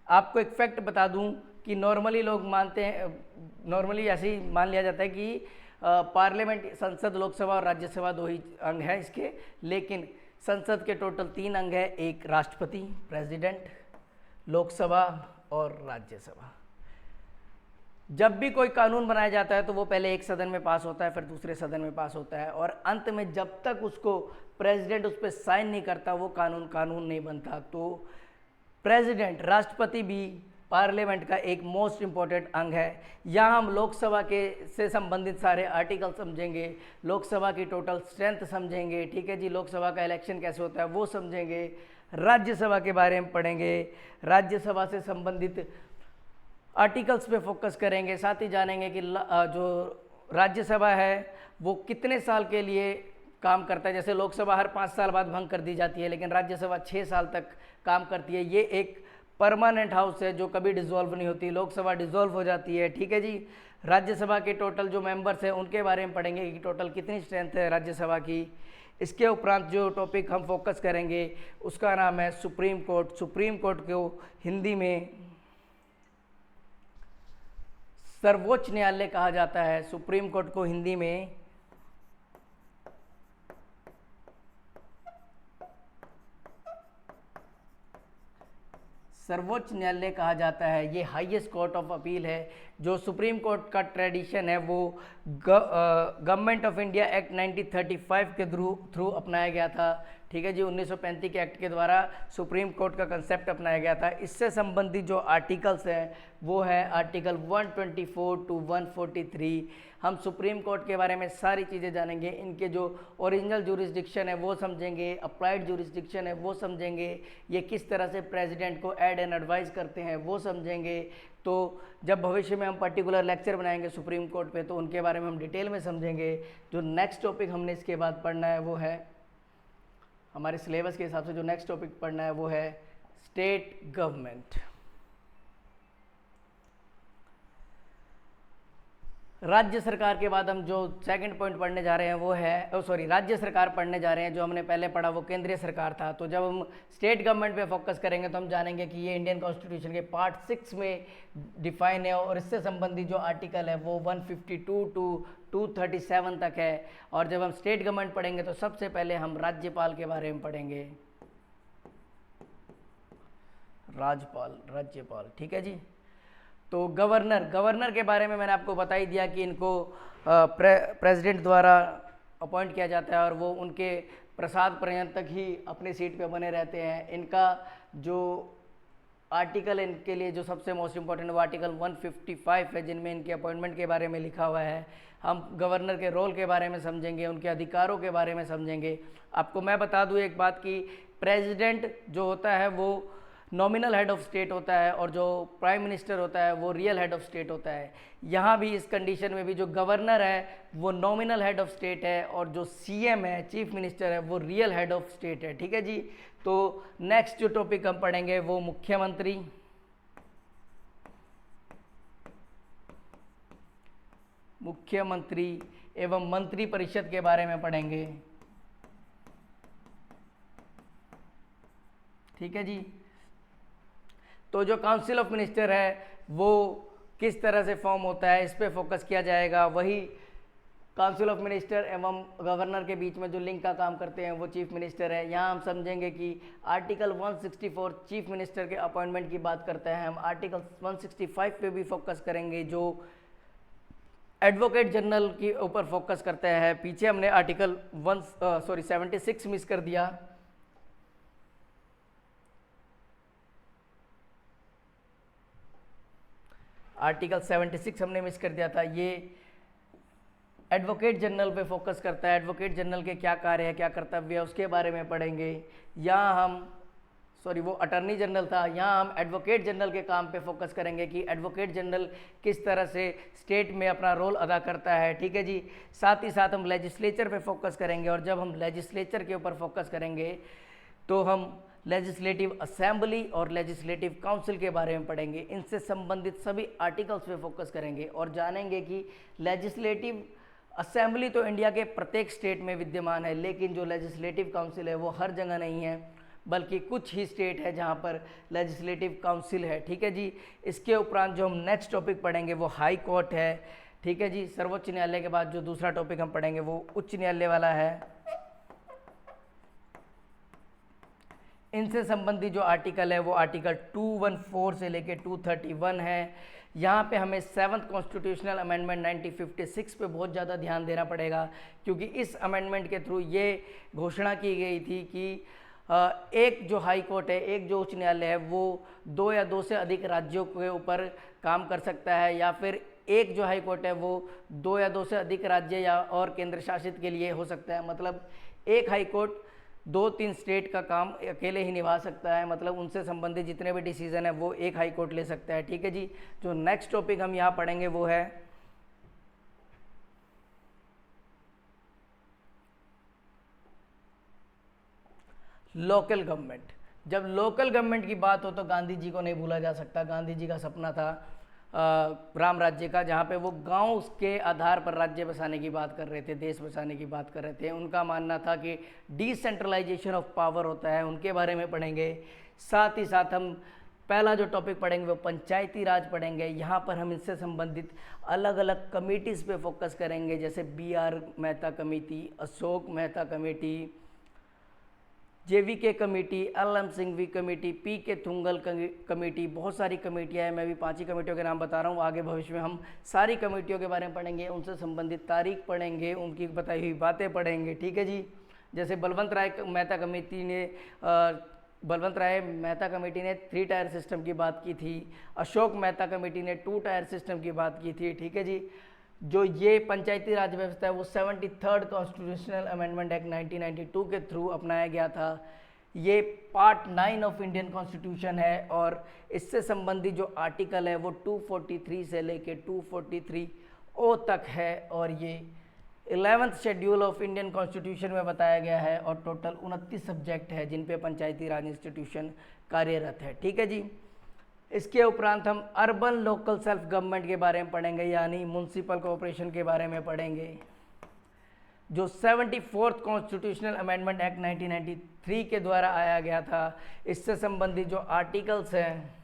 आपको एक फैक्ट बता दूं कि नॉर्मली लोग मानते हैं, नॉर्मली ऐसे ही मान लिया जाता है कि पार्लियामेंट, संसद, लोकसभा और राज्यसभा 2 ही अंग हैं इसके, लेकिन संसद के टोटल 3 अंग हैं। एक राष्ट्रपति प्रेसिडेंट, लोकसभा और राज्यसभा। जब भी कोई कानून बनाया जाता है तो वो पहले एक सदन में पास होता है, फिर दूसरे सदन में पास होता है, और अंत में जब तक उसको प्रेसिडेंट उस पर साइन नहीं करता वो कानून नहीं बनता। तो प्रेसिडेंट, राष्ट्रपति भी पार्लियामेंट का एक मोस्ट इम्पॉर्टेंट अंग है। यहाँ हम लोकसभा के से संबंधित सारे आर्टिकल समझेंगे, लोकसभा की टोटल स्ट्रेंथ समझेंगे। ठीक है जी, लोकसभा का इलेक्शन कैसे होता है वो समझेंगे। राज्यसभा के बारे में पढ़ेंगे, राज्यसभा से संबंधित आर्टिकल्स पे फोकस करेंगे। साथ ही जानेंगे कि जो राज्यसभा है वो कितने साल के लिए काम करता है। जैसे लोकसभा हर 5 साल बाद भंग कर दी जाती है, लेकिन राज्यसभा 6 साल तक काम करती है। ये एक परमानेंट हाउस है जो कभी डिसॉल्व नहीं होती। लोकसभा डिसॉल्व हो जाती है। ठीक है जी, राज्यसभा के टोटल जो मेंबर्स हैं उनके बारे में पढ़ेंगे कि टोटल कितनी स्ट्रेंथ है राज्यसभा की। इसके उपरांत जो टॉपिक हम फोकस करेंगे उसका नाम है सुप्रीम कोर्ट। सुप्रीम कोर्ट को हिंदी में सर्वोच्च न्यायालय कहा जाता है, सुप्रीम कोर्ट को हिंदी में सर्वोच्च न्यायालय कहा जाता है। ये हाईएस्ट कोर्ट ऑफ अपील है। जो सुप्रीम कोर्ट का ट्रेडिशन है वो गवर्नमेंट ऑफ इंडिया एक्ट 1935 के थ्रू अपनाया गया था। ठीक है जी, 1935 के एक्ट के द्वारा सुप्रीम कोर्ट का कंसेप्ट अपनाया गया था। इससे संबंधित जो आर्टिकल्स हैं वो है आर्टिकल 124 टू 143। हम सुप्रीम कोर्ट के बारे में सारी चीज़ें जानेंगे। इनके जो ओरिजिनल जुरिस्डिक्शन है वो समझेंगे, अप्लाइड जुरिस्डिक्शन है वो समझेंगे, ये किस तरह से प्रेसिडेंट को एड एंड एडवाइस करते हैं वो समझेंगे। तो जब भविष्य में हम पर्टिकुलर लेक्चर बनाएंगे सुप्रीम कोर्ट पे तो उनके बारे में हम डिटेल में समझेंगे। जो नेक्स्ट टॉपिक हमने इसके बाद पढ़ना है वो है, हमारे सिलेबस के हिसाब से जो नेक्स्ट टॉपिक पढ़ना है वो है स्टेट गवर्नमेंट। राज्य सरकार के बाद हम जो सेकंड पॉइंट पढ़ने जा रहे हैं वो है राज्य सरकार पढ़ने जा रहे हैं। जो हमने पहले पढ़ा वो केंद्रीय सरकार था। तो जब हम स्टेट गवर्नमेंट पे फोकस करेंगे तो हम जानेंगे कि ये इंडियन कॉन्स्टिट्यूशन के पार्ट 6 में डिफाइन है और इससे संबंधित जो आर्टिकल है वो 152 टू 237 तक है। और जब हम स्टेट गवर्नमेंट पढ़ेंगे तो सबसे पहले हम राज्यपाल के बारे में पढ़ेंगे। राज्यपाल, ठीक है जी। तो गवर्नर के बारे में मैंने आपको बता ही दिया कि इनको प्रेसिडेंट द्वारा अपॉइंट किया जाता है और वो उनके प्रसाद पर्यंत तक ही अपनी सीट पे बने रहते हैं। इनका जो आर्टिकल इनके लिए जो सबसे मोस्ट इम्पॉर्टेंट वो आर्टिकल 155 है, जिनमें इनके अपॉइंटमेंट के बारे में लिखा हुआ है। हम गवर्नर के रोल के बारे में समझेंगे, उनके अधिकारों के बारे में समझेंगे। आपको मैं बता दूं एक बात कि प्रेसिडेंट जो होता है वो नॉमिनल हेड ऑफ स्टेट होता है और जो प्राइम मिनिस्टर होता है वो रियल हेड ऑफ स्टेट होता है। यहाँ भी इस कंडीशन में भी जो गवर्नर है वो नॉमिनल हेड ऑफ स्टेट है और जो सीएम है, चीफ मिनिस्टर है, वो रियल हेड ऑफ स्टेट है। ठीक है जी। तो नेक्स्ट जो टॉपिक हम पढ़ेंगे वो मुख्यमंत्री एवं मंत्री परिषद के बारे में पढ़ेंगे। ठीक है जी। तो जो काउंसिल ऑफ मिनिस्टर है वो किस तरह से फॉर्म होता है इस पे फोकस किया जाएगा। वही काउंसिल ऑफ मिनिस्टर एवं गवर्नर के बीच में जो लिंक का काम करते हैं वो चीफ मिनिस्टर है। यहाँ हम समझेंगे कि आर्टिकल 164 चीफ मिनिस्टर के अपॉइंटमेंट की बात करता है। हम आर्टिकल 165 पे भी फोकस करेंगे जो एडवोकेट जनरल के ऊपर फोकस करता है। पीछे हमने आर्टिकल 76 मिस कर दिया। आर्टिकल 76 हमने मिस कर दिया था। ये एडवोकेट जनरल पे फोकस करता है। एडवोकेट जनरल के क्या कार्य है, क्या कर्तव्य है, उसके बारे में पढ़ेंगे। यहाँ हम वो अटर्नी जनरल था, यहाँ हम एडवोकेट जनरल के काम पे फोकस करेंगे कि एडवोकेट जनरल किस तरह से स्टेट में अपना रोल अदा करता है। ठीक है जी। साथ ही साथ हम लेजिस्लेचर पे फोकस करेंगे और जब हम लेजिस्लेचर के ऊपर फोकस करेंगे तो हम लेजिस्लेटिव असेंबली और लेजिस्लेटिव काउंसिल के बारे में पढ़ेंगे। इनसे संबंधित सभी आर्टिकल्स पे फोकस करेंगे और जानेंगे कि लेजिस्लेटिव असेंबली तो इंडिया के प्रत्येक स्टेट में विद्यमान है, लेकिन जो लेजिस्लेटिव काउंसिल है वो हर जगह नहीं है, बल्कि कुछ ही स्टेट है जहाँ पर लेजिस्लेटिव काउंसिल है। ठीक है जी। इसके उपरांत जो हम नेक्स्ट टॉपिक पढ़ेंगे वो हाई कोर्ट है। ठीक है जी। सर्वोच्च न्यायालय के बाद जो दूसरा टॉपिक हम पढ़ेंगे वो उच्च न्यायालय वाला है। इनसे संबंधित जो आर्टिकल है वो आर्टिकल 214 से लेके 231 है। यहाँ पे हमें 7th कॉन्स्टिट्यूशनल अमेंडमेंट 1956 पे बहुत ज़्यादा ध्यान देना पड़ेगा, क्योंकि इस अमेंडमेंट के थ्रू ये घोषणा की गई थी कि एक जो हाई कोर्ट है, एक जो उच्च न्यायालय है वो 2 या 2 से अधिक राज्यों के ऊपर काम कर सकता है, या फिर एक जो हाई कोर्ट है वो 2 या 2 से अधिक राज्य या और केंद्र शासित के लिए हो सकता है। मतलब एक हाई कोर्ट 2-3 स्टेट का काम अकेले ही निभा सकता है। मतलब उनसे संबंधित जितने भी डिसीजन है वो एक हाई कोर्ट ले सकता है। ठीक है जी। जो नेक्स्ट टॉपिक हम यहाँ पढ़ेंगे वो है लोकल गवर्नमेंट। जब लोकल गवर्नमेंट की बात हो तो गांधी जी को नहीं भूला जा सकता। गांधी जी का सपना था राम राज्य का, जहाँ पे वो गांव के आधार पर राज्य बसाने की बात कर रहे थे, देश बसाने की बात कर रहे थे। उनका मानना था कि डिसेंट्रलाइजेशन ऑफ पावर होता है, उनके बारे में पढ़ेंगे। साथ ही साथ हम पहला जो टॉपिक पढ़ेंगे वो पंचायती राज पढ़ेंगे। यहाँ पर हम इससे संबंधित अलग अलग कमिटीज़ पे फोकस करेंगे, जैसे BR Mehta committee, Ashok Mehta committee, JVK committee, LM Singhvi committee, PK Thungon committee, बहुत सारी कमेटियाँ हैं। मैं भी 5 ही कमेटियों के नाम बता रहा हूँ। आगे भविष्य में हम सारी कमेटियों के बारे में पढ़ेंगे, उनसे संबंधित तारीख पढ़ेंगे, उनकी बताई हुई बातें पढ़ेंगे, ठीक है जी। जैसे बलवंत राय मेहता कमेटी ने 3 टायर सिस्टम की बात की थी, अशोक मेहता कमेटी ने 2 टायर सिस्टम की बात की थी, ठीक है जी। जो ये पंचायती राज व्यवस्था है वो 73rd कॉन्स्टिट्यूशनल अमेंडमेंट एक्ट 1992 के थ्रू अपनाया गया था। ये पार्ट 9 ऑफ इंडियन कॉन्स्टिट्यूशन है और इससे संबंधित जो आर्टिकल है वो 243 से लेके 243O तक है और ये 11th schedule of Indian constitution में बताया गया है और टोटल 29 सब्जेक्ट है जिन पे पंचायती राज इंस्टीट्यूशन कार्यरत है, ठीक है जी। इसके उपरांत हम अर्बन लोकल सेल्फ गवर्नमेंट के बारे में पढ़ेंगे, यानी म्युनिसिपल कॉर्पोरेशन के बारे में पढ़ेंगे। जो 74th कॉन्स्टिट्यूशनल अमेंडमेंट एक्ट 1993 के द्वारा आया गया था, इससे संबंधित जो आर्टिकल्स हैं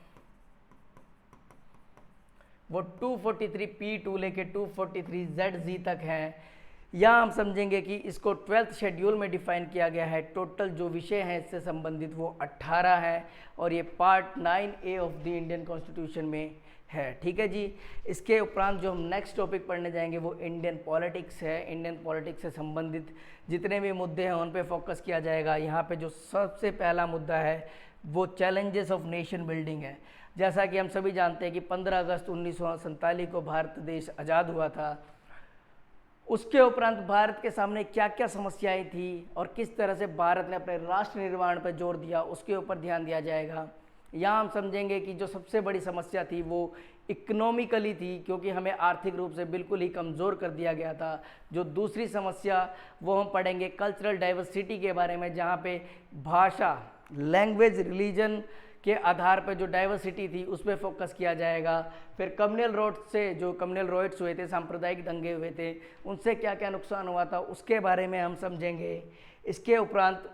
वो 243P2 लेके 243ZZ तक हैं। यहाँ हम समझेंगे कि इसको 12th शेड्यूल में डिफाइन किया गया है। टोटल जो विषय हैं इससे संबंधित वो 18 है और ये part 9A of the Indian constitution में है, ठीक है जी। इसके उपरांत जो हम नेक्स्ट टॉपिक पढ़ने जाएंगे वो इंडियन पॉलिटिक्स है। इंडियन पॉलिटिक्स से संबंधित जितने भी मुद्दे हैं उन पे फोकस किया जाएगा। यहाँ पे जो सबसे पहला मुद्दा है वो चैलेंजेस ऑफ नेशन बिल्डिंग है। जैसा कि हम सभी जानते हैं कि 15 अगस्त 1947 को भारत देश आज़ाद हुआ था। उसके उपरांत भारत के सामने क्या क्या समस्याएं थी और किस तरह से भारत ने अपने राष्ट्र निर्माण पर जोर दिया, उसके ऊपर ध्यान दिया जाएगा। यहाँ हम समझेंगे कि जो सबसे बड़ी समस्या थी वो इकोनॉमिकली थी, क्योंकि हमें आर्थिक रूप से बिल्कुल ही कमज़ोर कर दिया गया था। जो दूसरी समस्या वो हम पढ़ेंगे कल्चरल डाइवर्सिटी के बारे में, जहाँ पे भाषा, लैंग्वेज, रिलीजन के आधार पर जो डाइवर्सिटी थी उस पर फोकस किया जाएगा। फिर कम्युनल रॉयट्स हुए थे, सांप्रदायिक दंगे हुए थे, उनसे क्या क्या नुकसान हुआ था उसके बारे में हम समझेंगे। इसके उपरांत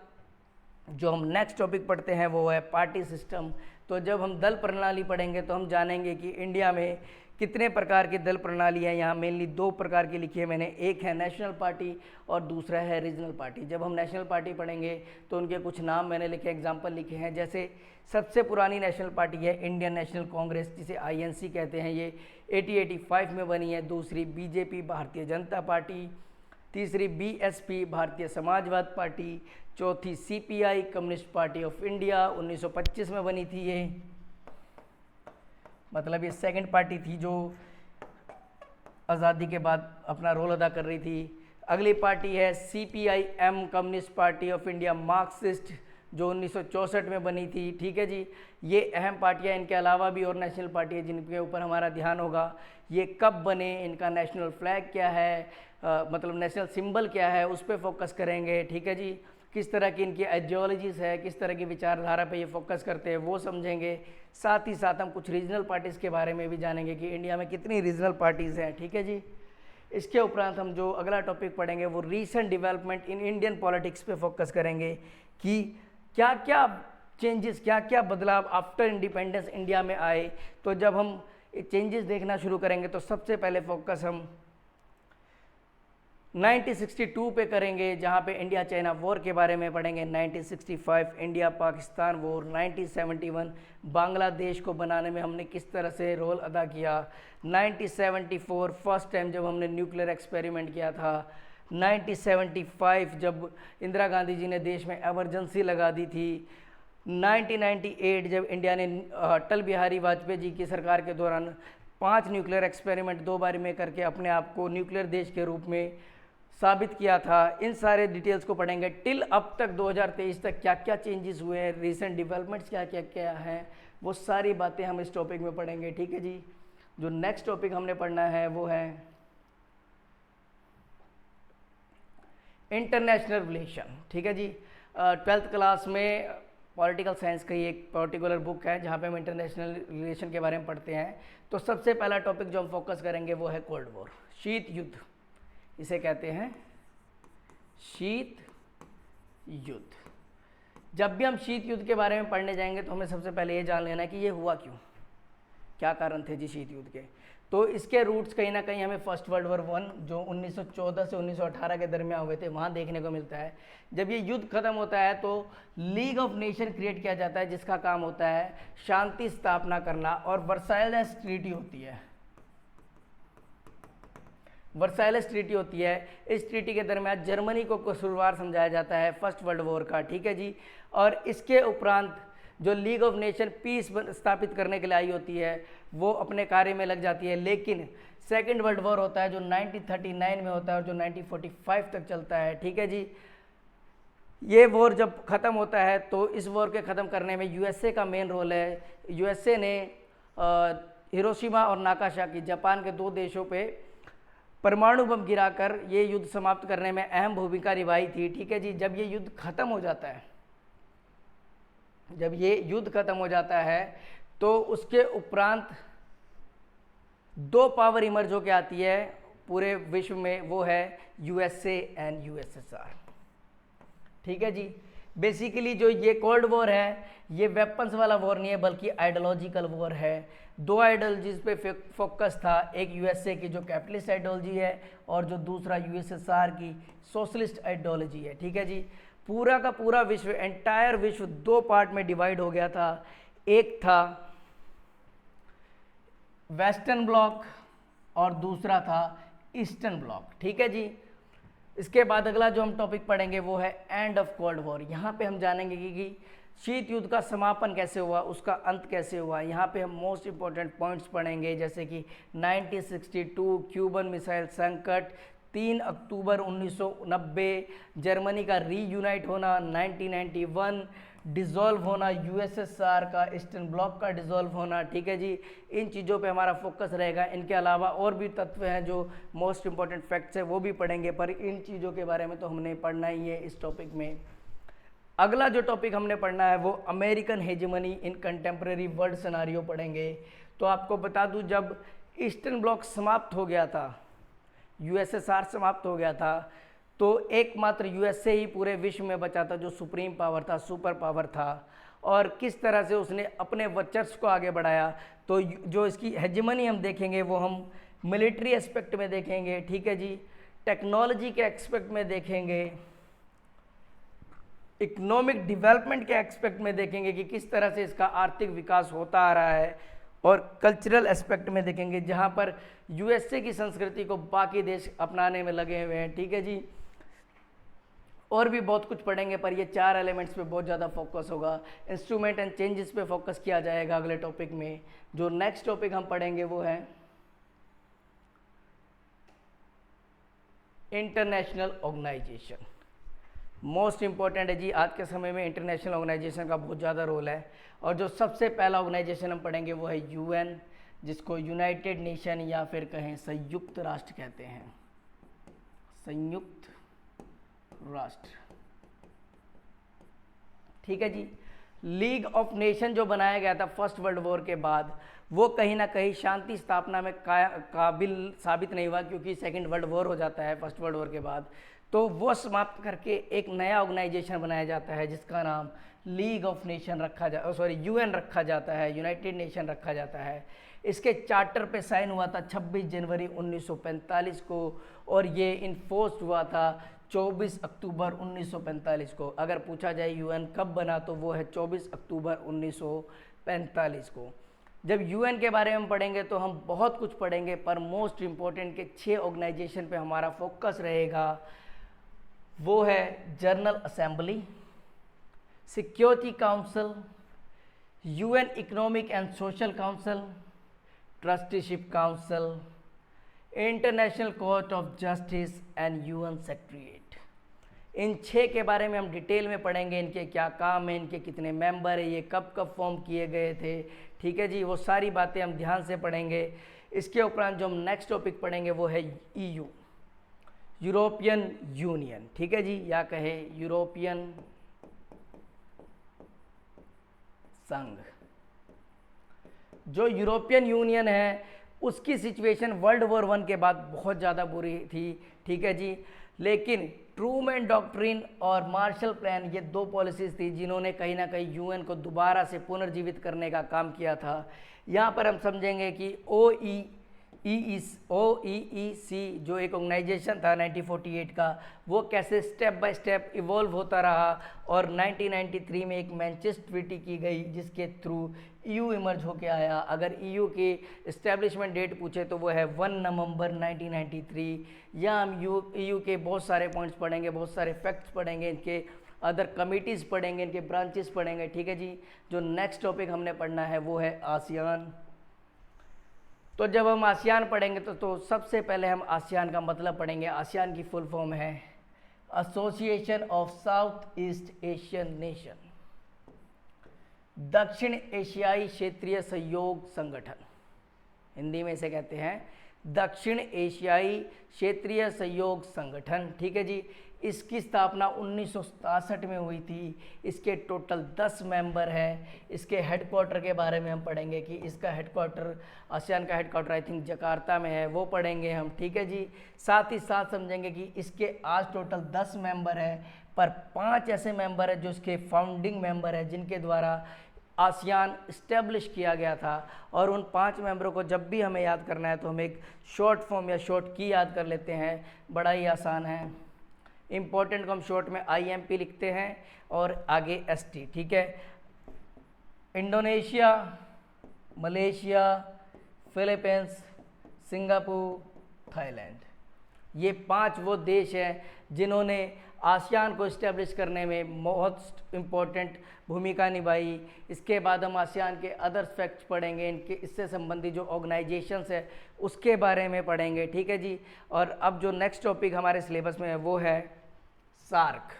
जो हम नेक्स्ट टॉपिक पढ़ते हैं वो है पार्टी सिस्टम। तो जब हम दल प्रणाली पढ़ेंगे तो हम जानेंगे कि इंडिया में कितने प्रकार की दल प्रणाली है। यहाँ मेनली 2 प्रकार की लिखी है मैंने, एक है नेशनल पार्टी और दूसरा है रीजनल पार्टी। जब हम नेशनल पार्टी पढ़ेंगे तो उनके कुछ नाम मैंने लिखे, एग्जाम्पल लिखे हैं। जैसे सबसे पुरानी नेशनल पार्टी है इंडियन नेशनल कांग्रेस, जिसे INC कहते हैं, ये 1885 में बनी है। दूसरी BJP भारतीय जनता पार्टी, तीसरी BSP भारतीय समाजवाद पार्टी, चौथी CPI communist party of India, 1925 में बनी थी ये, मतलब ये सेकंड पार्टी थी जो आज़ादी के बाद अपना रोल अदा कर रही थी। अगली पार्टी है CPIM communist party of India Marxist, जो 1964 में बनी थी, ठीक है जी। ये अहम पार्टियां, इनके अलावा भी और नेशनल पार्टी है जिनके ऊपर हमारा ध्यान होगा। ये कब बने, इनका नेशनल फ्लैग क्या है, मतलब नेशनल सिंबल क्या है, उस पर फोकस करेंगे, ठीक है जी। किस तरह की इनकी आइडियोलॉजीज़ है, किस तरह की विचारधारा पे ये फोकस करते हैं वो समझेंगे। साथ ही साथ हम कुछ रीजनल पार्टीज़ के बारे में भी जानेंगे कि इंडिया में कितनी रीजनल पार्टीज़ हैं, ठीक है जी। इसके उपरांत हम जो अगला टॉपिक पढ़ेंगे वो recent development in Indian politics पे फोकस करेंगे कि क्या क्या चेंजेस, क्या क्या बदलाव आफ्टर इंडिपेंडेंस इंडिया में आए। तो जब हम चेंजेस देखना शुरू करेंगे तो सबसे पहले फोकस हम 1962 पे करेंगे, जहाँ पे इंडिया चाइना वॉर के बारे में पढ़ेंगे। 1965 इंडिया पाकिस्तान वॉर, 1971 बांग्लादेश को बनाने में हमने किस तरह से रोल अदा किया, 1974 फर्स्ट टाइम जब हमने न्यूक्लियर एक्सपेरिमेंट किया था, 1975 जब इंदिरा गांधी जी ने देश में एमरजेंसी लगा दी थी, 1998 जब इंडिया ने अटल बिहारी वाजपेयी जी की सरकार के दौरान 5 न्यूक्लियर एक्सपेरिमेंट 2 बार में करके अपने आप को न्यूक्लियर देश के रूप में साबित किया था। इन सारे डिटेल्स को पढ़ेंगे। टिल अब तक 2023 तक क्या क्या चेंजेस हुए हैं, रीसेंट डेवलपमेंट्स क्या क्या क्या हैं, वो सारी बातें हम इस टॉपिक में पढ़ेंगे, ठीक है जी। जो नेक्स्ट टॉपिक हमने पढ़ना है वो है इंटरनेशनल रिलेशन, ठीक है जी। 12th क्लास में पॉलिटिकल साइंस की एक पर्टिकुलर बुक है जहाँ पे हम इंटरनेशनल रिलेशन के बारे में पढ़ते हैं। तो सबसे पहला टॉपिक जो हम फोकस करेंगे वो है कोल्ड वॉर, शीत युद्ध, इसे कहते हैं शीत युद्ध। जब भी हम शीत युद्ध के बारे में पढ़ने जाएंगे तो हमें सबसे पहले ये जान लेना है कि ये हुआ क्यों, क्या कारण थे जी शीत युद्ध के। तो इसके रूट्स कहीं ना कहीं हमें फर्स्ट वर्ल्ड वॉर 1 जो 1914 से 1918 के दरमियान हुए थे वहाँ देखने को मिलता है। जब ये युद्ध खत्म होता है तो लीग ऑफ नेशन क्रिएट किया जाता है जिसका काम होता है शांति स्थापना करना, और वर्साइलेस ट्रीटी होती है। वर्साइलेस ट्रीटी होती है, इस ट्रीटी के दरमियान जर्मनी को कसूरवार समझाया जाता है फर्स्ट वर्ल्ड वॉर का, ठीक है जी। और इसके उपरांत जो लीग ऑफ नेशन पीस स्थापित करने के लिए आई होती है वो अपने कार्य में लग जाती है, लेकिन सेकेंड वर्ल्ड वॉर होता है जो 1939 में होता है और जो 1945 तक चलता है, ठीक है जी। ये वॉर जब ख़त्म होता है तो इस वॉर के ख़त्म करने में यूएसए का मेन रोल है। यूएसए ने हिरोशिमा और नागासाकी जापान के 2 देशों पे परमाणु बम गिराकर ये युद्ध समाप्त करने में अहम भूमिका निभाई थी, ठीक है जी। जब ये युद्ध खत्म हो जाता है, जब ये युद्ध खत्म हो जाता है तो उसके उपरांत 2 पावर इमर्ज होकर आती है पूरे विश्व में, वो है यूएसए एंड यूएसएसआर, ठीक है जी। बेसिकली जो ये कोल्ड वॉर है ये वेपन्स वाला वॉर नहीं है बल्कि आइडियोलॉजिकल वॉर है। 2 आइडियोलॉजीज पे फोकस था, एक यूएसए की जो कैपिटलिस्ट आइडियोलॉजी है और जो दूसरा यूएसएसआर की सोशलिस्ट आइडियोलॉजी है, ठीक है जी। पूरा का पूरा विश्व, एंटायर विश्व 2 पार्ट में डिवाइड हो गया था। एक था वेस्टर्न ब्लॉक और दूसरा था ईस्टर्न ब्लॉक, ठीक है जी। इसके बाद अगला जो हम टॉपिक पढ़ेंगे वो है एंड ऑफ कोल्ड वॉर। यहाँ पे हम जानेंगे कि शीत युद्ध का समापन कैसे हुआ, उसका अंत कैसे हुआ। यहाँ पे हम मोस्ट इंपॉर्टेंट पॉइंट्स पढ़ेंगे जैसे कि 1962 क्यूबन मिसाइल संकट, 3 अक्टूबर 1990 जर्मनी का रीयूनाइट होना, 1991 डिज़ोल्व होना यूएसएसआर का, ईस्टर्न ब्लॉक का डिज़ोल्व होना, ठीक है जी। इन चीज़ों पे हमारा फोकस रहेगा। इनके अलावा और भी तत्व हैं जो मोस्ट इंपॉर्टेंट फैक्ट्स हैं वो भी पढ़ेंगे, पर इन चीज़ों के बारे में तो हमने पढ़ना ही है इस टॉपिक में। अगला जो टॉपिक हमने पढ़ना है वो अमेरिकन हेजेमनी इन कंटेम्प्रेरी वर्ल्ड सिनारियो पढ़ेंगे। तो आपको बता दूं, जब ईस्टर्न ब्लॉक समाप्त हो गया था, यूएसएसआर समाप्त हो गया था, तो एकमात्र यूएसए ही पूरे विश्व में बचा था जो सुप्रीम पावर था, सुपर पावर था। और किस तरह से उसने अपने वर्चस्व को आगे बढ़ाया, तो जो इसकी हेजेमनी हम देखेंगे वो हम मिलिट्री एस्पेक्ट में देखेंगे, ठीक है जी। टेक्नोलॉजी के एस्पेक्ट में देखेंगे, इकोनॉमिक डेवलपमेंट के एस्पेक्ट में देखेंगे कि किस तरह से इसका आर्थिक विकास होता आ रहा है, और कल्चरल एस्पेक्ट में देखेंगे जहाँ पर यूएसए की संस्कृति को बाकी देश अपनाने में लगे हुए हैं, ठीक है जी। और भी बहुत कुछ पढ़ेंगे पर ये 4 एलिमेंट्स पे बहुत ज़्यादा फोकस होगा। इंस्ट्रूमेंट एंड चेंजेस पे फोकस किया जाएगा अगले टॉपिक में। जो नेक्स्ट टॉपिक हम पढ़ेंगे वो है इंटरनेशनल ऑर्गेनाइजेशन। मोस्ट इंपॉर्टेंट है जी, आज के समय में इंटरनेशनल ऑर्गेनाइजेशन का बहुत ज़्यादा रोल है। और जो सबसे पहला ऑर्गेनाइजेशन हम पढ़ेंगे वो है यूएन, जिसको यूनाइटेड नेशन या फिर कहें संयुक्त राष्ट्र कहते हैं, संयुक्त राष्ट्र, ठीक है जी। लीग ऑफ नेशन जो बनाया गया था फर्स्ट वर्ल्ड वॉर के बाद, वो कहीं ना कहीं शांति स्थापना में काबिल साबित नहीं हुआ, क्योंकि सेकेंड वर्ल्ड वॉर हो जाता है फर्स्ट वर्ल्ड वॉर के बाद। तो वो समाप्त करके एक नया ऑर्गेनाइजेशन बनाया जाता है जिसका नाम लीग ऑफ नेशन यूएन रखा जाता है, यूनाइटेड नेशन रखा जाता है। इसके चार्टर पे साइन हुआ था 26 जनवरी 1945 को, और ये इन्फोर्स हुआ था 24 अक्टूबर 1945 को। अगर पूछा जाए यूएन कब बना तो वो है 24 अक्टूबर 1945 को। जब यूएन के बारे में पढ़ेंगे तो हम बहुत कुछ पढ़ेंगे, पर मोस्ट इम्पोर्टेंट के 6 ऑर्गेनाइजेशन पे हमारा फोकस रहेगा। वो है general assembly, security council, UN economic and social council, trusteeship council, international court of justice and UN secretariat. इन 6 के बारे में हम डिटेल में पढ़ेंगे, इनके क्या काम है, इनके कितने मेंबर है, ये कब कब फॉर्म किए गए थे, ठीक है जी। वो सारी बातें हम ध्यान से पढ़ेंगे। इसके उपरांत जो हम नेक्स्ट टॉपिक पढ़ेंगे वो है ईयू, यूरोपियन यूनियन, ठीक है जी, या कहे यूरोपियन संघ। जो यूरोपियन यूनियन है उसकी सिचुएशन वर्ल्ड वॉर 1 के बाद बहुत ज़्यादा बुरी थी, ठीक है जी। लेकिन ट्रूमैन डॉक्ट्रिन और मार्शल प्लान ये दो पॉलिसीज़ थी जिन्होंने कहीं ना कहीं यूएन को दोबारा से पुनर्जीवित करने का काम किया था। यहाँ पर हम समझेंगे कि OEEC जो एक ऑर्गेनाइजेशन था 1948 का, वो कैसे स्टेप बाय स्टेप इवॉल्व होता रहा और 1993 में एक मैनचेस्टर ट्रीटी की गई जिसके थ्रू EU इमर्ज होके आया। अगर EU की इस्टेब्लिशमेंट डेट पूछे तो वो है 1 नवंबर 1993। यहाँ हम EU के बहुत सारे पॉइंट्स पढ़ेंगे, बहुत सारे फैक्ट्स पढ़ेंगे, इनके अदर कमिटीज़ पढ़ेंगे, इनके ब्रांचेस पढ़ेंगे। ठीक है जी। जो नेक्स्ट टॉपिक हमने पढ़ना है वो है आसियान। तो जब हम आसियान पढ़ेंगे तो सबसे पहले हम आसियान का मतलब पढ़ेंगे। आसियान की फुल फॉर्म है association of south east Asian nation, दक्षिण एशियाई क्षेत्रीय सहयोग संगठन। हिंदी में इसे कहते हैं दक्षिण एशियाई क्षेत्रीय सहयोग संगठन। ठीक है जी। इसकी स्थापना 1967 में हुई थी। इसके टोटल 10 मेंबर हैं। इसके हेडक्वार्टर के बारे में हम पढ़ेंगे कि इसका हेडक्वार्टर, आसियान का हेडक्वार्टर आई थिंक जकार्ता में है, वो पढ़ेंगे हम। ठीक है जी। साथ ही साथ समझेंगे कि इसके आज टोटल 10 मेंबर हैं, पर 5 ऐसे मेंबर हैं जो इसके फाउंडिंग मेंबर हैं जिनके द्वारा आसियान इस्टेब्लिश किया गया था। और उन 5 मेंबरों को जब भी हमें याद करना है तो हम एक शॉर्ट फॉर्म या शॉर्ट की याद कर लेते हैं। बड़ा ही आसान है। इम्पोर्टेंट को हम शॉर्ट में IMP लिखते हैं और आगे ST। ठीक है। Indonesia, Malaysia, Philippines, Singapore, Thailand, ये 5 वो देश हैं जिन्होंने आसियान को इस्टेब्लिश करने में मोस्ट इम्पॉर्टेंट भूमिका निभाई। इसके बाद हम आसियान के अदर फैक्ट्स पढ़ेंगे, इनके इससे संबंधित जो ऑर्गेनाइजेशंस है उसके बारे में पढ़ेंगे। ठीक है जी। और अब जो नेक्स्ट टॉपिक हमारे सिलेबस में है वो है SAARC,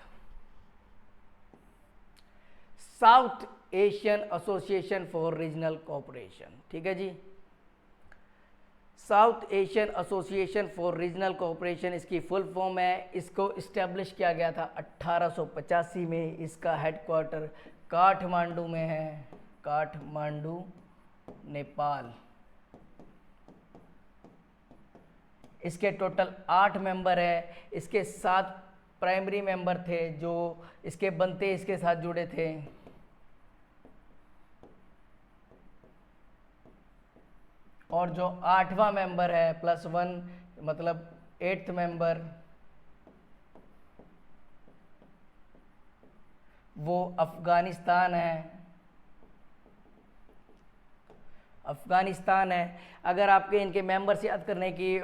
South Asian Association for Regional Cooperation. ठीक है जी। South Asian Association for Regional Cooperation इसकी फुल फॉर्म है। इसको इस्टेब्लिश किया गया था 1885 में। इसका हेडक्वार्टर काठमांडू में है, काठमांडू, नेपाल। इसके टोटल 8 मेंबर है। इसके 7 प्राइमरी मेंबर थे जो इसके बनते इसके साथ जुड़े थे। और जो 8वां मेंबर है +1 मतलब 8th मेंबर, वो अफ़गानिस्तान है। अफ़गानिस्तान है। अगर आपके इनके मेंबर्स याद करने की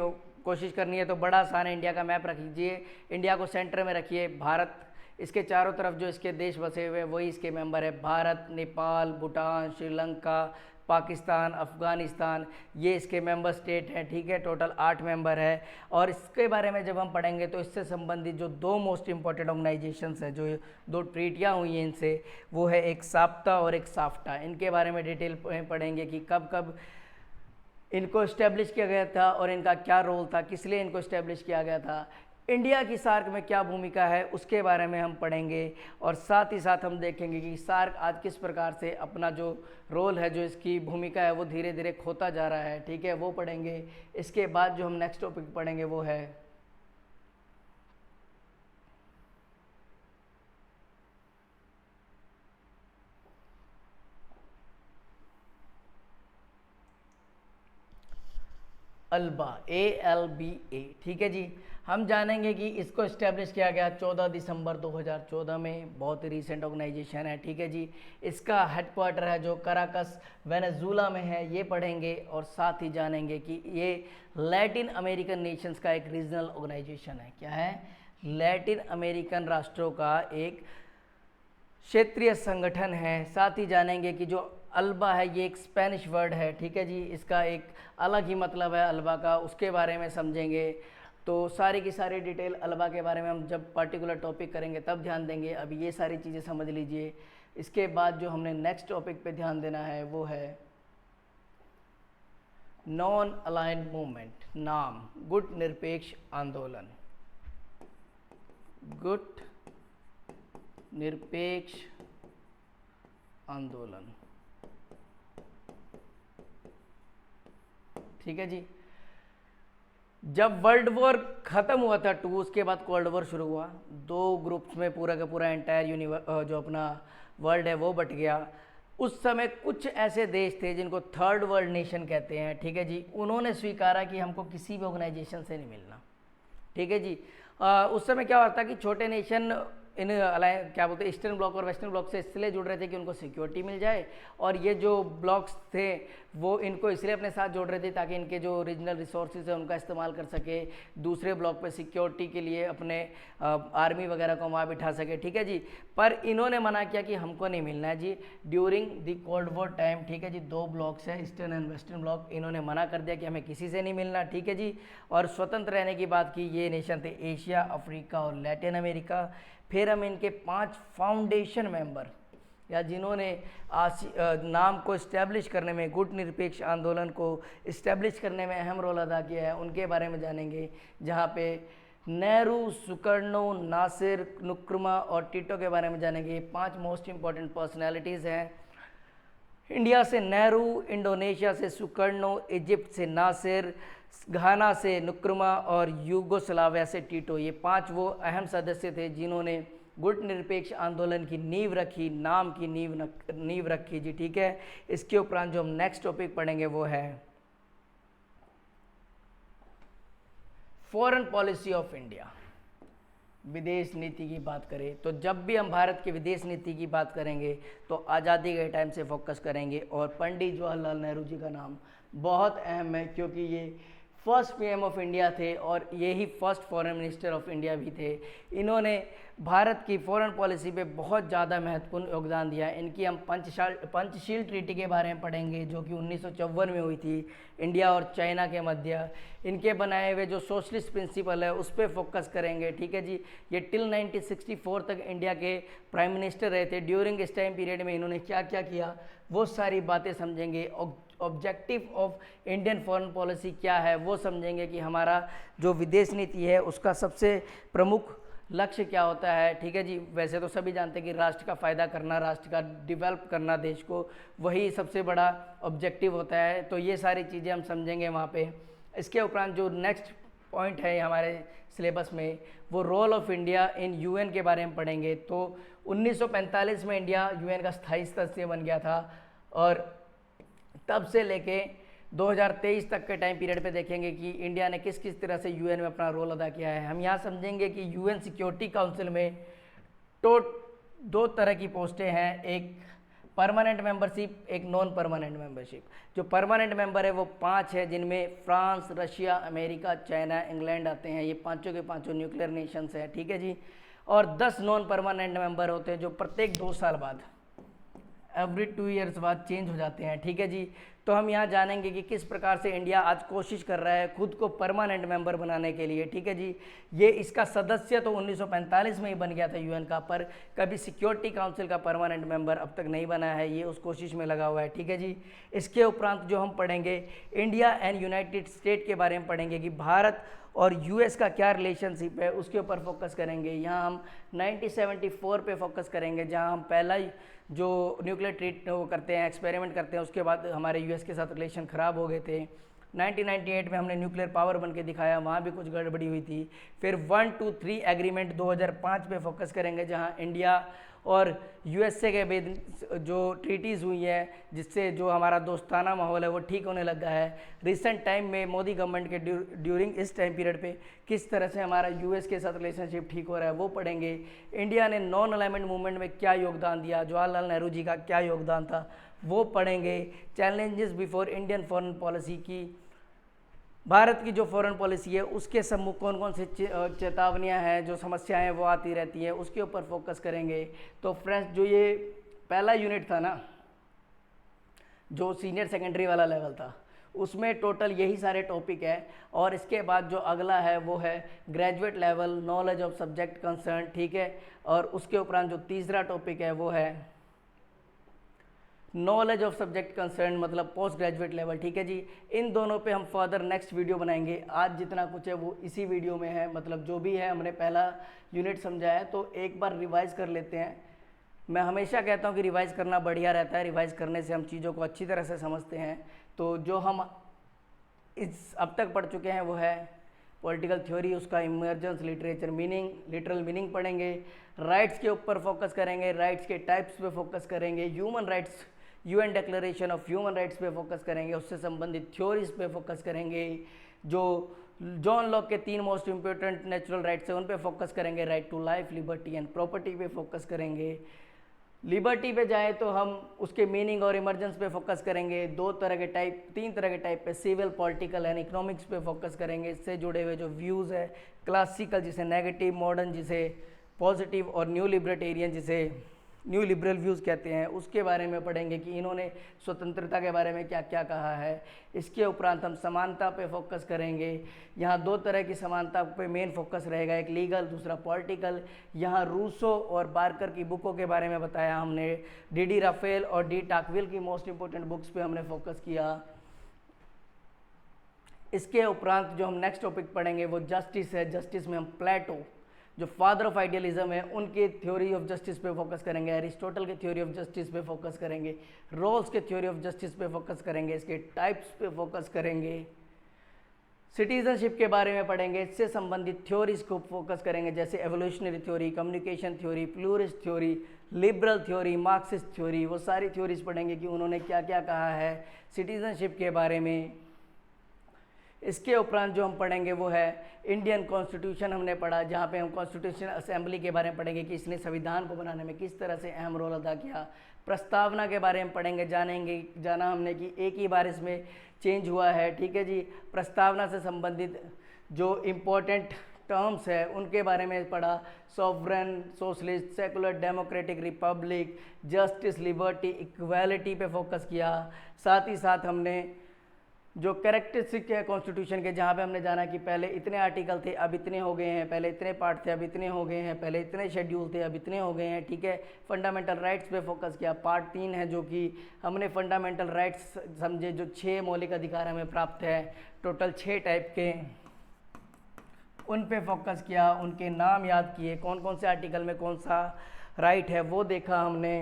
कोशिश करनी है तो बड़ा आसान है। इंडिया का मैप रख लीजिए, इंडिया को सेंटर में रखिए, भारत इसके चारों तरफ जो इसके देश बसे हुए वही इसके मेंबर है। भारत, नेपाल, भूटान, श्रीलंका, पाकिस्तान, अफ़गानिस्तान, ये इसके मेंबर स्टेट हैं। ठीक है। टोटल 8 मेंबर है। और इसके बारे में जब हम पढ़ेंगे तो इससे संबंधित जो 2 मोस्ट इंपॉर्टेंट ऑर्गेनाइजेशंस हैं, जो 2 ट्रीटियाँ हुई हैं इनसे, वो है एक साप्ता और एक साफ्टा। इनके बारे में डिटेल पढ़ेंगे कि कब कब इनको इस्टेब्लिश किया गया था और इनका क्या रोल था, किस लिए इनको इस्टेब्लिश किया गया था, इंडिया की सार्क में क्या भूमिका है, उसके बारे में हम पढ़ेंगे। और साथ ही साथ हम देखेंगे कि सार्क आज किस प्रकार से अपना जो रोल है, जो इसकी भूमिका है, वो धीरे धीरे खोता जा रहा है। ठीक है, वो पढ़ेंगे। इसके बाद जो हम नेक्स्ट टॉपिक पढ़ेंगे वो है अल्बा, ALBA। ठीक है जी। हम जानेंगे कि इसको इस्टेब्लिश किया गया 14 दिसंबर 2014 में। बहुत ही रीसेंट ऑर्गेनाइजेशन है। ठीक है जी। इसका हेडक्वार्टर है जो कराकस, वेनेजुला में है, ये पढ़ेंगे। और साथ ही जानेंगे कि ये लैटिन अमेरिकन नेशंस का एक रीजनल ऑर्गेनाइजेशन है। क्या है? लैटिन अमेरिकन राष्ट्रों का एक क्षेत्रीय संगठन है। साथ ही जानेंगे कि जो अल्बा है ये एक स्पेनिश वर्ड है। ठीक है जी। इसका एक अलग ही मतलब है अल्बा का, उसके बारे में समझेंगे। तो सारी की सारी डिटेल अल्बा के बारे में हम जब पर्टिकुलर टॉपिक करेंगे तब ध्यान देंगे। अभी ये सारी चीज़ें समझ लीजिए। इसके बाद जो हमने नेक्स्ट टॉपिक पे ध्यान देना है वो है नॉन अलाइंड मूवमेंट, नाम गुट निरपेक्ष आंदोलन। गुट निरपेक्ष आंदोलन। ठीक है जी। जब वर्ल्ड वॉर ख़त्म हुआ था 2, उसके बाद कोल्ड वॉर शुरू हुआ, 2 ग्रुप्स में पूरा का पूरा एंटायर जो अपना वर्ल्ड है वो बट गया। उस समय कुछ ऐसे देश थे जिनको थर्ड वर्ल्ड नेशन कहते हैं, ठीक है जी, उन्होंने स्वीकारा कि हमको किसी भी ऑर्गेनाइजेशन से नहीं मिलना, ठीक है जी। उस समय क्या होता कि छोटे नेशन इन क्या बोलते हैं ईस्टर्न ब्लॉक और वेस्टर्न ब्लॉक से इसलिए जुड़ रहे थे कि उनको सिक्योरिटी मिल जाए, और ये जो ब्लॉक्स थे वो इनको इसलिए अपने साथ जोड़ रहे थे ताकि इनके जो रीजनल रिसोर्सेज है उनका इस्तेमाल कर सके, दूसरे ब्लॉक पे सिक्योरिटी के लिए अपने आर्मी वगैरह को वहाँ बिठा सके, ठीक है जी। पर इन्होंने मना किया कि हमको नहीं मिलना है जी during the cold war time, ठीक है जी। 2 ब्लॉक्स है ईस्टर्न एंड वेस्टर्न ब्लॉक, इन्होंने मना कर दिया कि हमें किसी से नहीं मिलना, ठीक है जी। और स्वतंत्र रहने की बात की, ये नेशन थे एशिया, अफ्रीका और लैटिन अमेरिका। फिर हम इनके 5 फाउंडेशन मेंबर या जिन्होंने नाम को इस्टेब्लिश करने में, गुट निरपेक्ष आंदोलन को इस्टेब्लिश करने में अहम रोल अदा किया है, उनके बारे में जानेंगे। जहाँ पे नेहरू, सुकर्णो, नासिर, नुक्रमा और टिटो के बारे में जानेंगे। 5 मोस्ट इंपॉर्टेंट पर्सनैलिटीज़ हैं। इंडिया से नेहरू, इंडोनेशिया से सुकर्णो, इजिप्ट से नासिर, घाना से नुक्रमा और यूगोस्लाविया से टिटो। ये 5 वो अहम सदस्य थे जिन्होंने गुट निरपेक्ष आंदोलन की नींव रखी, नाम की नींव रखी जी, ठीक है। इसके उपरांत जो हम नेक्स्ट टॉपिक पढ़ेंगे वो है फॉरेन पॉलिसी ऑफ इंडिया। विदेश नीति की बात करें तो जब भी हम भारत की विदेश नीति की बात करेंगे तो आज़ादी के टाइम से फोकस करेंगे, और पंडित जवाहरलाल नेहरू जी का नाम बहुत अहम है क्योंकि ये फर्स्ट पीएम ऑफ इंडिया थे और ये ही first foreign minister of India भी थे। इन्होंने भारत की फॉरेन पॉलिसी पे बहुत ज़्यादा महत्वपूर्ण योगदान दिया। इनकी हम पंचशील ट्रीटी के बारे में पढ़ेंगे जो कि 1954 में हुई थी इंडिया और चाइना के मध्य। इनके बनाए हुए जो सोशलिस्ट प्रिंसिपल है उस पर फोकस करेंगे, ठीक है जी। ये टिल 1964 तक इंडिया के प्राइम मिनिस्टर रहे थे। ड्यूरिंग इस टाइम पीरियड में इन्होंने क्या क्या किया वो सारी बातें समझेंगे। Objective of Indian foreign policy क्या है वो समझेंगे कि हमारा जो विदेश नीति है उसका सबसे प्रमुख लक्ष्य क्या होता है, ठीक है जी। वैसे तो सभी जानते हैं कि राष्ट्र का फ़ायदा करना, राष्ट्र का डेवलप करना देश को, वही सबसे बड़ा ऑब्जेक्टिव होता है। तो ये सारी चीज़ें हम समझेंगे वहाँ पे। इसके उपरांत जो नेक्स्ट पॉइंट है हमारे सिलेबस में वो role of India in UN के बारे में पढ़ेंगे। तो 1945 में इंडिया यूएन का स्थायी सदस्य बन गया था, और तब से लेके 2023 तक के टाइम पीरियड पे देखेंगे कि इंडिया ने किस किस तरह से यूएन में अपना रोल अदा किया है। हम यहाँ समझेंगे कि यूएन सिक्योरिटी काउंसिल में तो 2 तरह की पोस्टें हैं, एक परमानेंट मेंबरशिप, एक नॉन परमानेंट मेंबरशिप। जो परमानेंट मेंबर है वो 5 है, जिनमें France, Russia, America, China, England आते हैं। ये पांचों के पांचों न्यूक्लियर नेशंस हैं, ठीक है जी। और 10 नॉन परमानेंट मेंबर होते हैं जो प्रत्येक 2 साल बाद, एवरी 2 ईयर्स बाद चेंज हो जाते हैं, ठीक है जी। तो हम यहाँ जानेंगे कि किस प्रकार से इंडिया आज कोशिश कर रहा है खुद को परमानेंट मेंबर बनाने के लिए, ठीक है जी। ये इसका सदस्य तो 1945 में ही बन गया था यूएन का, पर कभी सिक्योरिटी काउंसिल का परमानेंट मेंबर अब तक नहीं बना है। ये उस कोशिश में लगा हुआ है, ठीक है जी। इसके उपरांत जो हम पढ़ेंगे इंडिया एंड यूनाइटेड स्टेट के बारे में पढ़ेंगे कि भारत और यूएस का क्या रिलेशनशिप है, उसके ऊपर फोकस करेंगे। यहाँ हम 1974 पे फोकस करेंगे, जहाँ हम पहला जो न्यूक्लियर ट्रीट वो करते हैं, एक्सपेरिमेंट करते हैं। उसके बाद हमारे यूएस के साथ रिलेशन ख़राब हो गए थे। 1998 में हमने न्यूक्लियर पावर बन के दिखाया, वहाँ भी कुछ गड़बड़ी हुई थी। फिर 1, 2, 3 एग्रीमेंट 2005 पे फोकस करेंगे, जहाँ इंडिया और यूएसए के बीच जो ट्रीटीज़ हुई है जिससे जो हमारा दोस्ताना माहौल है वो ठीक होने लगा है। रिसेंट टाइम में मोदी गवर्नमेंट के ड्यूरिंग इस टाइम पीरियड पे किस तरह से हमारा यूएस के साथ रिलेशनशिप ठीक हो रहा है वो पढ़ेंगे। इंडिया ने नॉन अलाइनमेंट मूवमेंट में क्या योगदान दिया, जवाहरलाल नेहरू जी का क्या योगदान था वो पढ़ेंगे। Challenges before Indian foreign policy की, भारत की जो फॉरेन पॉलिसी है उसके सम्मुख कौन कौन से चेतावनियां हैं, जो समस्याएं हैं वो आती रहती हैं, उसके ऊपर फोकस करेंगे। तो फ्रेंड्स जो ये पहला यूनिट था ना, जो सीनियर सेकेंडरी वाला लेवल था, उसमें टोटल यही सारे टॉपिक है। और इसके बाद जो अगला है वो है graduate level, knowledge of subject concern, ठीक है। और उसके उपरांत जो तीसरा टॉपिक है वो है नॉलेज ऑफ सब्जेक्ट कंसर्न, मतलब पोस्ट ग्रेजुएट लेवल, ठीक है जी। इन दोनों पे हम फर्दर नेक्स्ट वीडियो बनाएंगे। आज जितना कुछ है वो इसी वीडियो में है, मतलब जो भी है हमने पहला यूनिट समझा है तो एक बार रिवाइज कर लेते हैं। मैं हमेशा कहता हूँ कि रिवाइज करना बढ़िया रहता है, रिवाइज करने से हम चीज़ों को अच्छी तरह से समझते हैं। तो जो हम इस अब तक पढ़ चुके हैं वो है पॉलिटिकल थ्योरी, उसका emergence, literature meaning, literal meaning पढ़ेंगे। राइट्स के ऊपर फोकस करेंगे, राइट्स के टाइप्स पे फोकस करेंगे। Human rights, UN declaration of human rights पे फोकस करेंगे, उससे संबंधित थ्योरीज पे फोकस करेंगे। जो जॉन लॉक के 3 मोस्ट इंपॉर्टेंट नेचुरल राइट्स हैं उन पे फोकस करेंगे। Right to life, liberty and property पे फोकस करेंगे। लिबर्टी पे जाए तो हम उसके मीनिंग और इमर्जेंस पे फोकस करेंगे। 3 तरह के टाइप पे, सिविल, पॉलिटिकल एंड इकोनॉमिक्स पे फोकस करेंगे। इससे जुड़े हुए जो व्यूज़ है, क्लासिकल जिसे नेगेटिव, मॉडर्न जिसे पॉजिटिव, और न्यू लिबर्टेरियन जिसे न्यू लिबरल व्यूज़ कहते हैं, उसके बारे में पढ़ेंगे कि इन्होंने स्वतंत्रता के बारे में क्या क्या कहा है। इसके उपरांत हम समानता पे फोकस करेंगे। यहाँ 2 तरह की समानता पे मेन फोकस रहेगा, एक लीगल, दूसरा पॉलिटिकल। यहाँ रूसो और बार्कर की बुकों के बारे में बताया हमने। डी राफेल और डी टाकविल की मोस्ट इंपॉर्टेंट बुक्स पे हमने फोकस किया। इसके उपरांत जो हम नेक्स्ट टॉपिक पढ़ेंगे वो जस्टिस है। जस्टिस में हम प्लेटो, जो फादर ऑफ आइडियलिज्म है, उनके थ्योरी ऑफ जस्टिस पे फोकस करेंगे। एरिस्टोटल के थ्योरी ऑफ जस्टिस पे फोकस करेंगे। रोल्स के थ्योरी ऑफ जस्टिस पे फोकस करेंगे। इसके टाइप्स पे फोकस करेंगे। सिटीजनशिप के बारे में पढ़ेंगे, इससे संबंधित थ्योरीज को फोकस करेंगे, जैसे evolutionary theory, communication theory, pluralist theory, liberal theory, Marxist theory. वो सारी थ्योरीज पढ़ेंगे कि उन्होंने क्या क्या कहा है सिटीजनशिप के बारे में। इसके उपरांत जो हम पढ़ेंगे वो है इंडियन कॉन्स्टिट्यूशन। हमने पढ़ा, जहाँ पे हम कॉन्स्टिट्यूशन असेंबली के बारे में पढ़ेंगे कि इसने संविधान को बनाने में किस तरह से अहम रोल अदा किया। प्रस्तावना के बारे में पढ़ेंगे, जाना हमने कि एक ही बार इसमें चेंज हुआ है, ठीक है जी। प्रस्तावना से संबंधित जो इम्पोर्टेंट टर्म्स है उनके बारे में पढ़ा। Sovereign, socialist, secular, democratic, Republic, justice, liberty, equality पे फोकस किया। साथ ही साथ हमने जो कैरेक्टरिस्टिक है कॉन्स्टिट्यूशन के, जहाँ पे हमने जाना कि पहले इतने आर्टिकल थे अब इतने हो गए हैं, पहले इतने पार्ट थे अब इतने हो गए हैं, पहले इतने शेड्यूल थे अब इतने हो गए हैं, ठीक है। फंडामेंटल राइट्स पे फोकस किया। पार्ट 3 है जो कि हमने फंडामेंटल राइट्स समझे, जो 6 मौलिक अधिकार हमें प्राप्त है, टोटल 6 टाइप के, उन पे फोकस किया। उनके नाम याद किए, कौन कौन से आर्टिकल में कौन सा राइट है वो देखा हमने।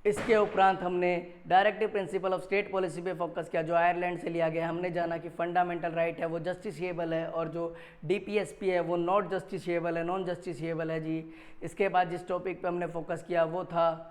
इसके उपरांत हमने directive principle of state policy पे फोकस किया, जो आयरलैंड से लिया गया। हमने जाना कि फंडामेंटल राइट है वो जस्टिसिएबल है, और जो डीपीएसपी है वो नॉट जस्टिसिएबल है, नॉन जस्टिसिएबल है जी। इसके बाद जिस टॉपिक पे हमने फोकस किया वो था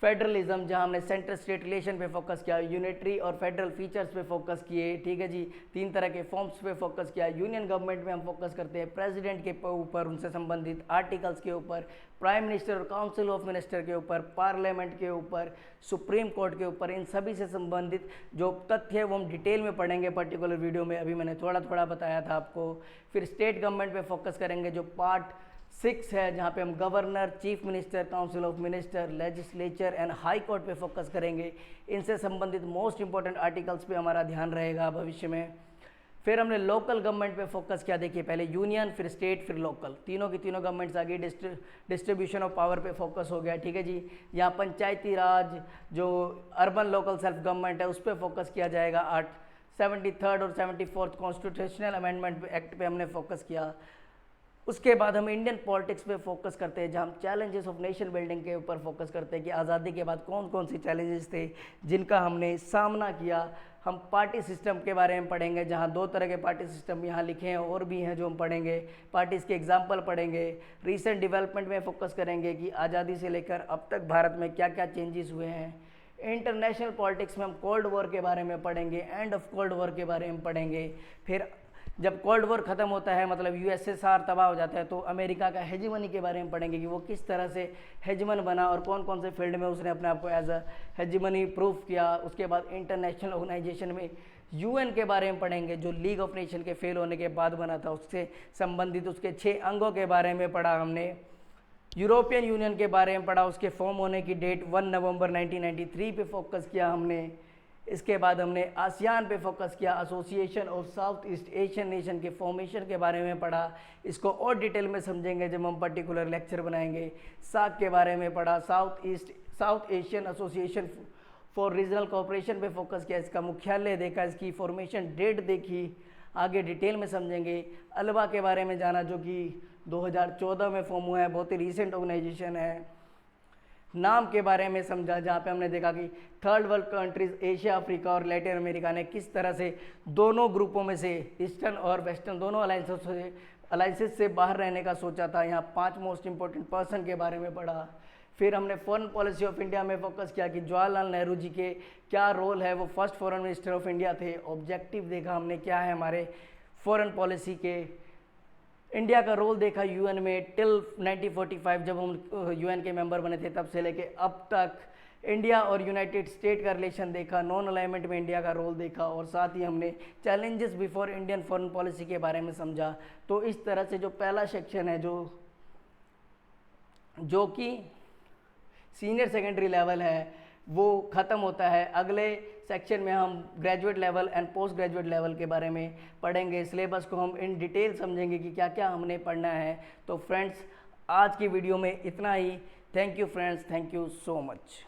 फेडरलिज्म, जहां हमने सेंट्रल स्टेट रिलेशन पे फोकस किया, यूनिटरी और फेडरल फीचर्स पे फोकस किए, ठीक है जी। 3 तरह के फॉर्म्स पे फोकस किया। यूनियन गवर्नमेंट में हम फोकस करते हैं प्रेसिडेंट के ऊपर, उनसे संबंधित आर्टिकल्स के ऊपर, प्राइम मिनिस्टर और काउंसिल ऑफ मिनिस्टर के ऊपर, पार्लियामेंट के ऊपर, सुप्रीम कोर्ट के ऊपर। इन सभी से संबंधित जो तथ्य है वो हम डिटेल में पढ़ेंगे पर्टिकुलर वीडियो में, अभी मैंने थोड़ा थोड़ा बताया था आपको। फिर स्टेट गवर्नमेंट पे फोकस करेंगे, जो पार्ट 6 है, जहाँ पे हम governor, chief minister, council of minister, legislature and high court पे फोकस करेंगे। इनसे संबंधित मोस्ट इंपॉर्टेंट आर्टिकल्स पे हमारा ध्यान रहेगा भविष्य में। फिर हमने लोकल गवर्नमेंट पे फोकस किया। देखिए, पहले यूनियन, फिर स्टेट, फिर लोकल, तीनों की तीनों गवर्नमेंट्स आ गई। डिस्ट्रीब्यूशन ऑफ पावर पे फोकस हो गया, ठीक है जी। यहाँ पंचायती राज, जो अर्बन लोकल सेल्फ गवर्नमेंट है, उस पर फोकस किया जाएगा। 73rd और 74th कॉन्स्टिट्यूशनल अमेंडमेंट एक्ट पे हमने फोकस किया। उसके बाद हम इंडियन पॉलिटिक्स पे फोकस करते हैं, जहाँ हम चैलेंजेस ऑफ नेशन बिल्डिंग के ऊपर फोकस करते हैं कि आज़ादी के बाद कौन कौन सी चैलेंजेस थे जिनका हमने सामना किया। हम पार्टी सिस्टम के बारे में पढ़ेंगे, जहाँ 2 तरह के पार्टी सिस्टम यहाँ लिखे हैं और भी हैं जो हम पढ़ेंगे। पार्टीज़ के एग्जाम्पल पढ़ेंगे। रीसेंट डेवलपमेंट में फोकस करेंगे कि आज़ादी से लेकर अब तक भारत में क्या क्या चेंजेस हुए हैं। इंटरनेशनल पॉलिटिक्स में हम कोल्ड वॉर के बारे में पढ़ेंगे, एंड ऑफ कोल्ड वॉर के बारे में पढ़ेंगे। फिर जब कोल्ड वॉर ख़त्म होता है, मतलब यूएसएसआर तबाह हो जाता है, तो अमेरिका का हेजिमनी के बारे में पढ़ेंगे कि वो किस तरह से हेजिमन बना और कौन कौन से फील्ड में उसने अपने आप को एज अ हेजिमनी प्रूफ किया। उसके बाद इंटरनेशनल ऑर्गेनाइजेशन में यूएन के बारे में पढ़ेंगे, जो लीग ऑफ नेशन के फेल होने के बाद बना था, उससे संबंधित उसके 6 अंगों के बारे में पढ़ा हमने। यूरोपियन यूनियन के बारे में पढ़ा, उसके फॉर्म होने की डेट 1 नवंबर 1993 पे फोकस किया हमने। इसके बाद हमने आसियान पे फोकस किया, association of south east Asian nation के फॉर्मेशन के बारे में पढ़ा। इसको और डिटेल में समझेंगे जब हम पर्टिकुलर लेक्चर बनाएंगे। सार्क के बारे में पढ़ा, south Asian Association for Regional cooperation पे फोकस किया, इसका मुख्यालय देखा, इसकी फॉर्मेशन डेट देखी, आगे डिटेल में समझेंगे। अल्वा के बारे में जाना, जो कि 2014 में फॉर्म हुआ है, बहुत ही रिसेंट ऑर्गेनाइजेशन है। नाम के बारे में समझा, जहाँ पे हमने देखा कि third world countries Asia, Africa और लैटिन अमेरिका ने किस तरह से दोनों ग्रुपों में से ईस्टर्न और वेस्टर्न दोनों अलाइंसेस से बाहर रहने का सोचा था। यहाँ 5 मोस्ट इंपॉर्टेंट पर्सन के बारे में पढ़ा। फिर हमने फॉरेन पॉलिसी ऑफ इंडिया में फोकस किया कि जवाहरलाल नेहरू जी के क्या रोल है, वो first foreign minister of India थे। ऑब्जेक्टिव देखा हमने क्या है हमारे फॉरेन पॉलिसी के। इंडिया का रोल देखा यूएन में टिल 1945, जब हम यूएन के मेंबर बने थे तब से लेके अब तक। इंडिया और यूनाइटेड स्टेट का रिलेशन देखा, नॉन अलाइनमेंट में इंडिया का रोल देखा, और साथ ही हमने challenges before Indian foreign policy के बारे में समझा। तो इस तरह से जो पहला सेक्शन है जो कि सीनियर सेकेंडरी लेवल है वो ख़त्म होता है। अगले सेक्शन में हम graduate level and post graduate level के बारे में पढ़ेंगे। सिलेबस को हम इन डिटेल समझेंगे कि क्या क्या हमने पढ़ना है। तो फ्रेंड्स, आज की वीडियो में इतना ही। Thank you friends, thank you so much.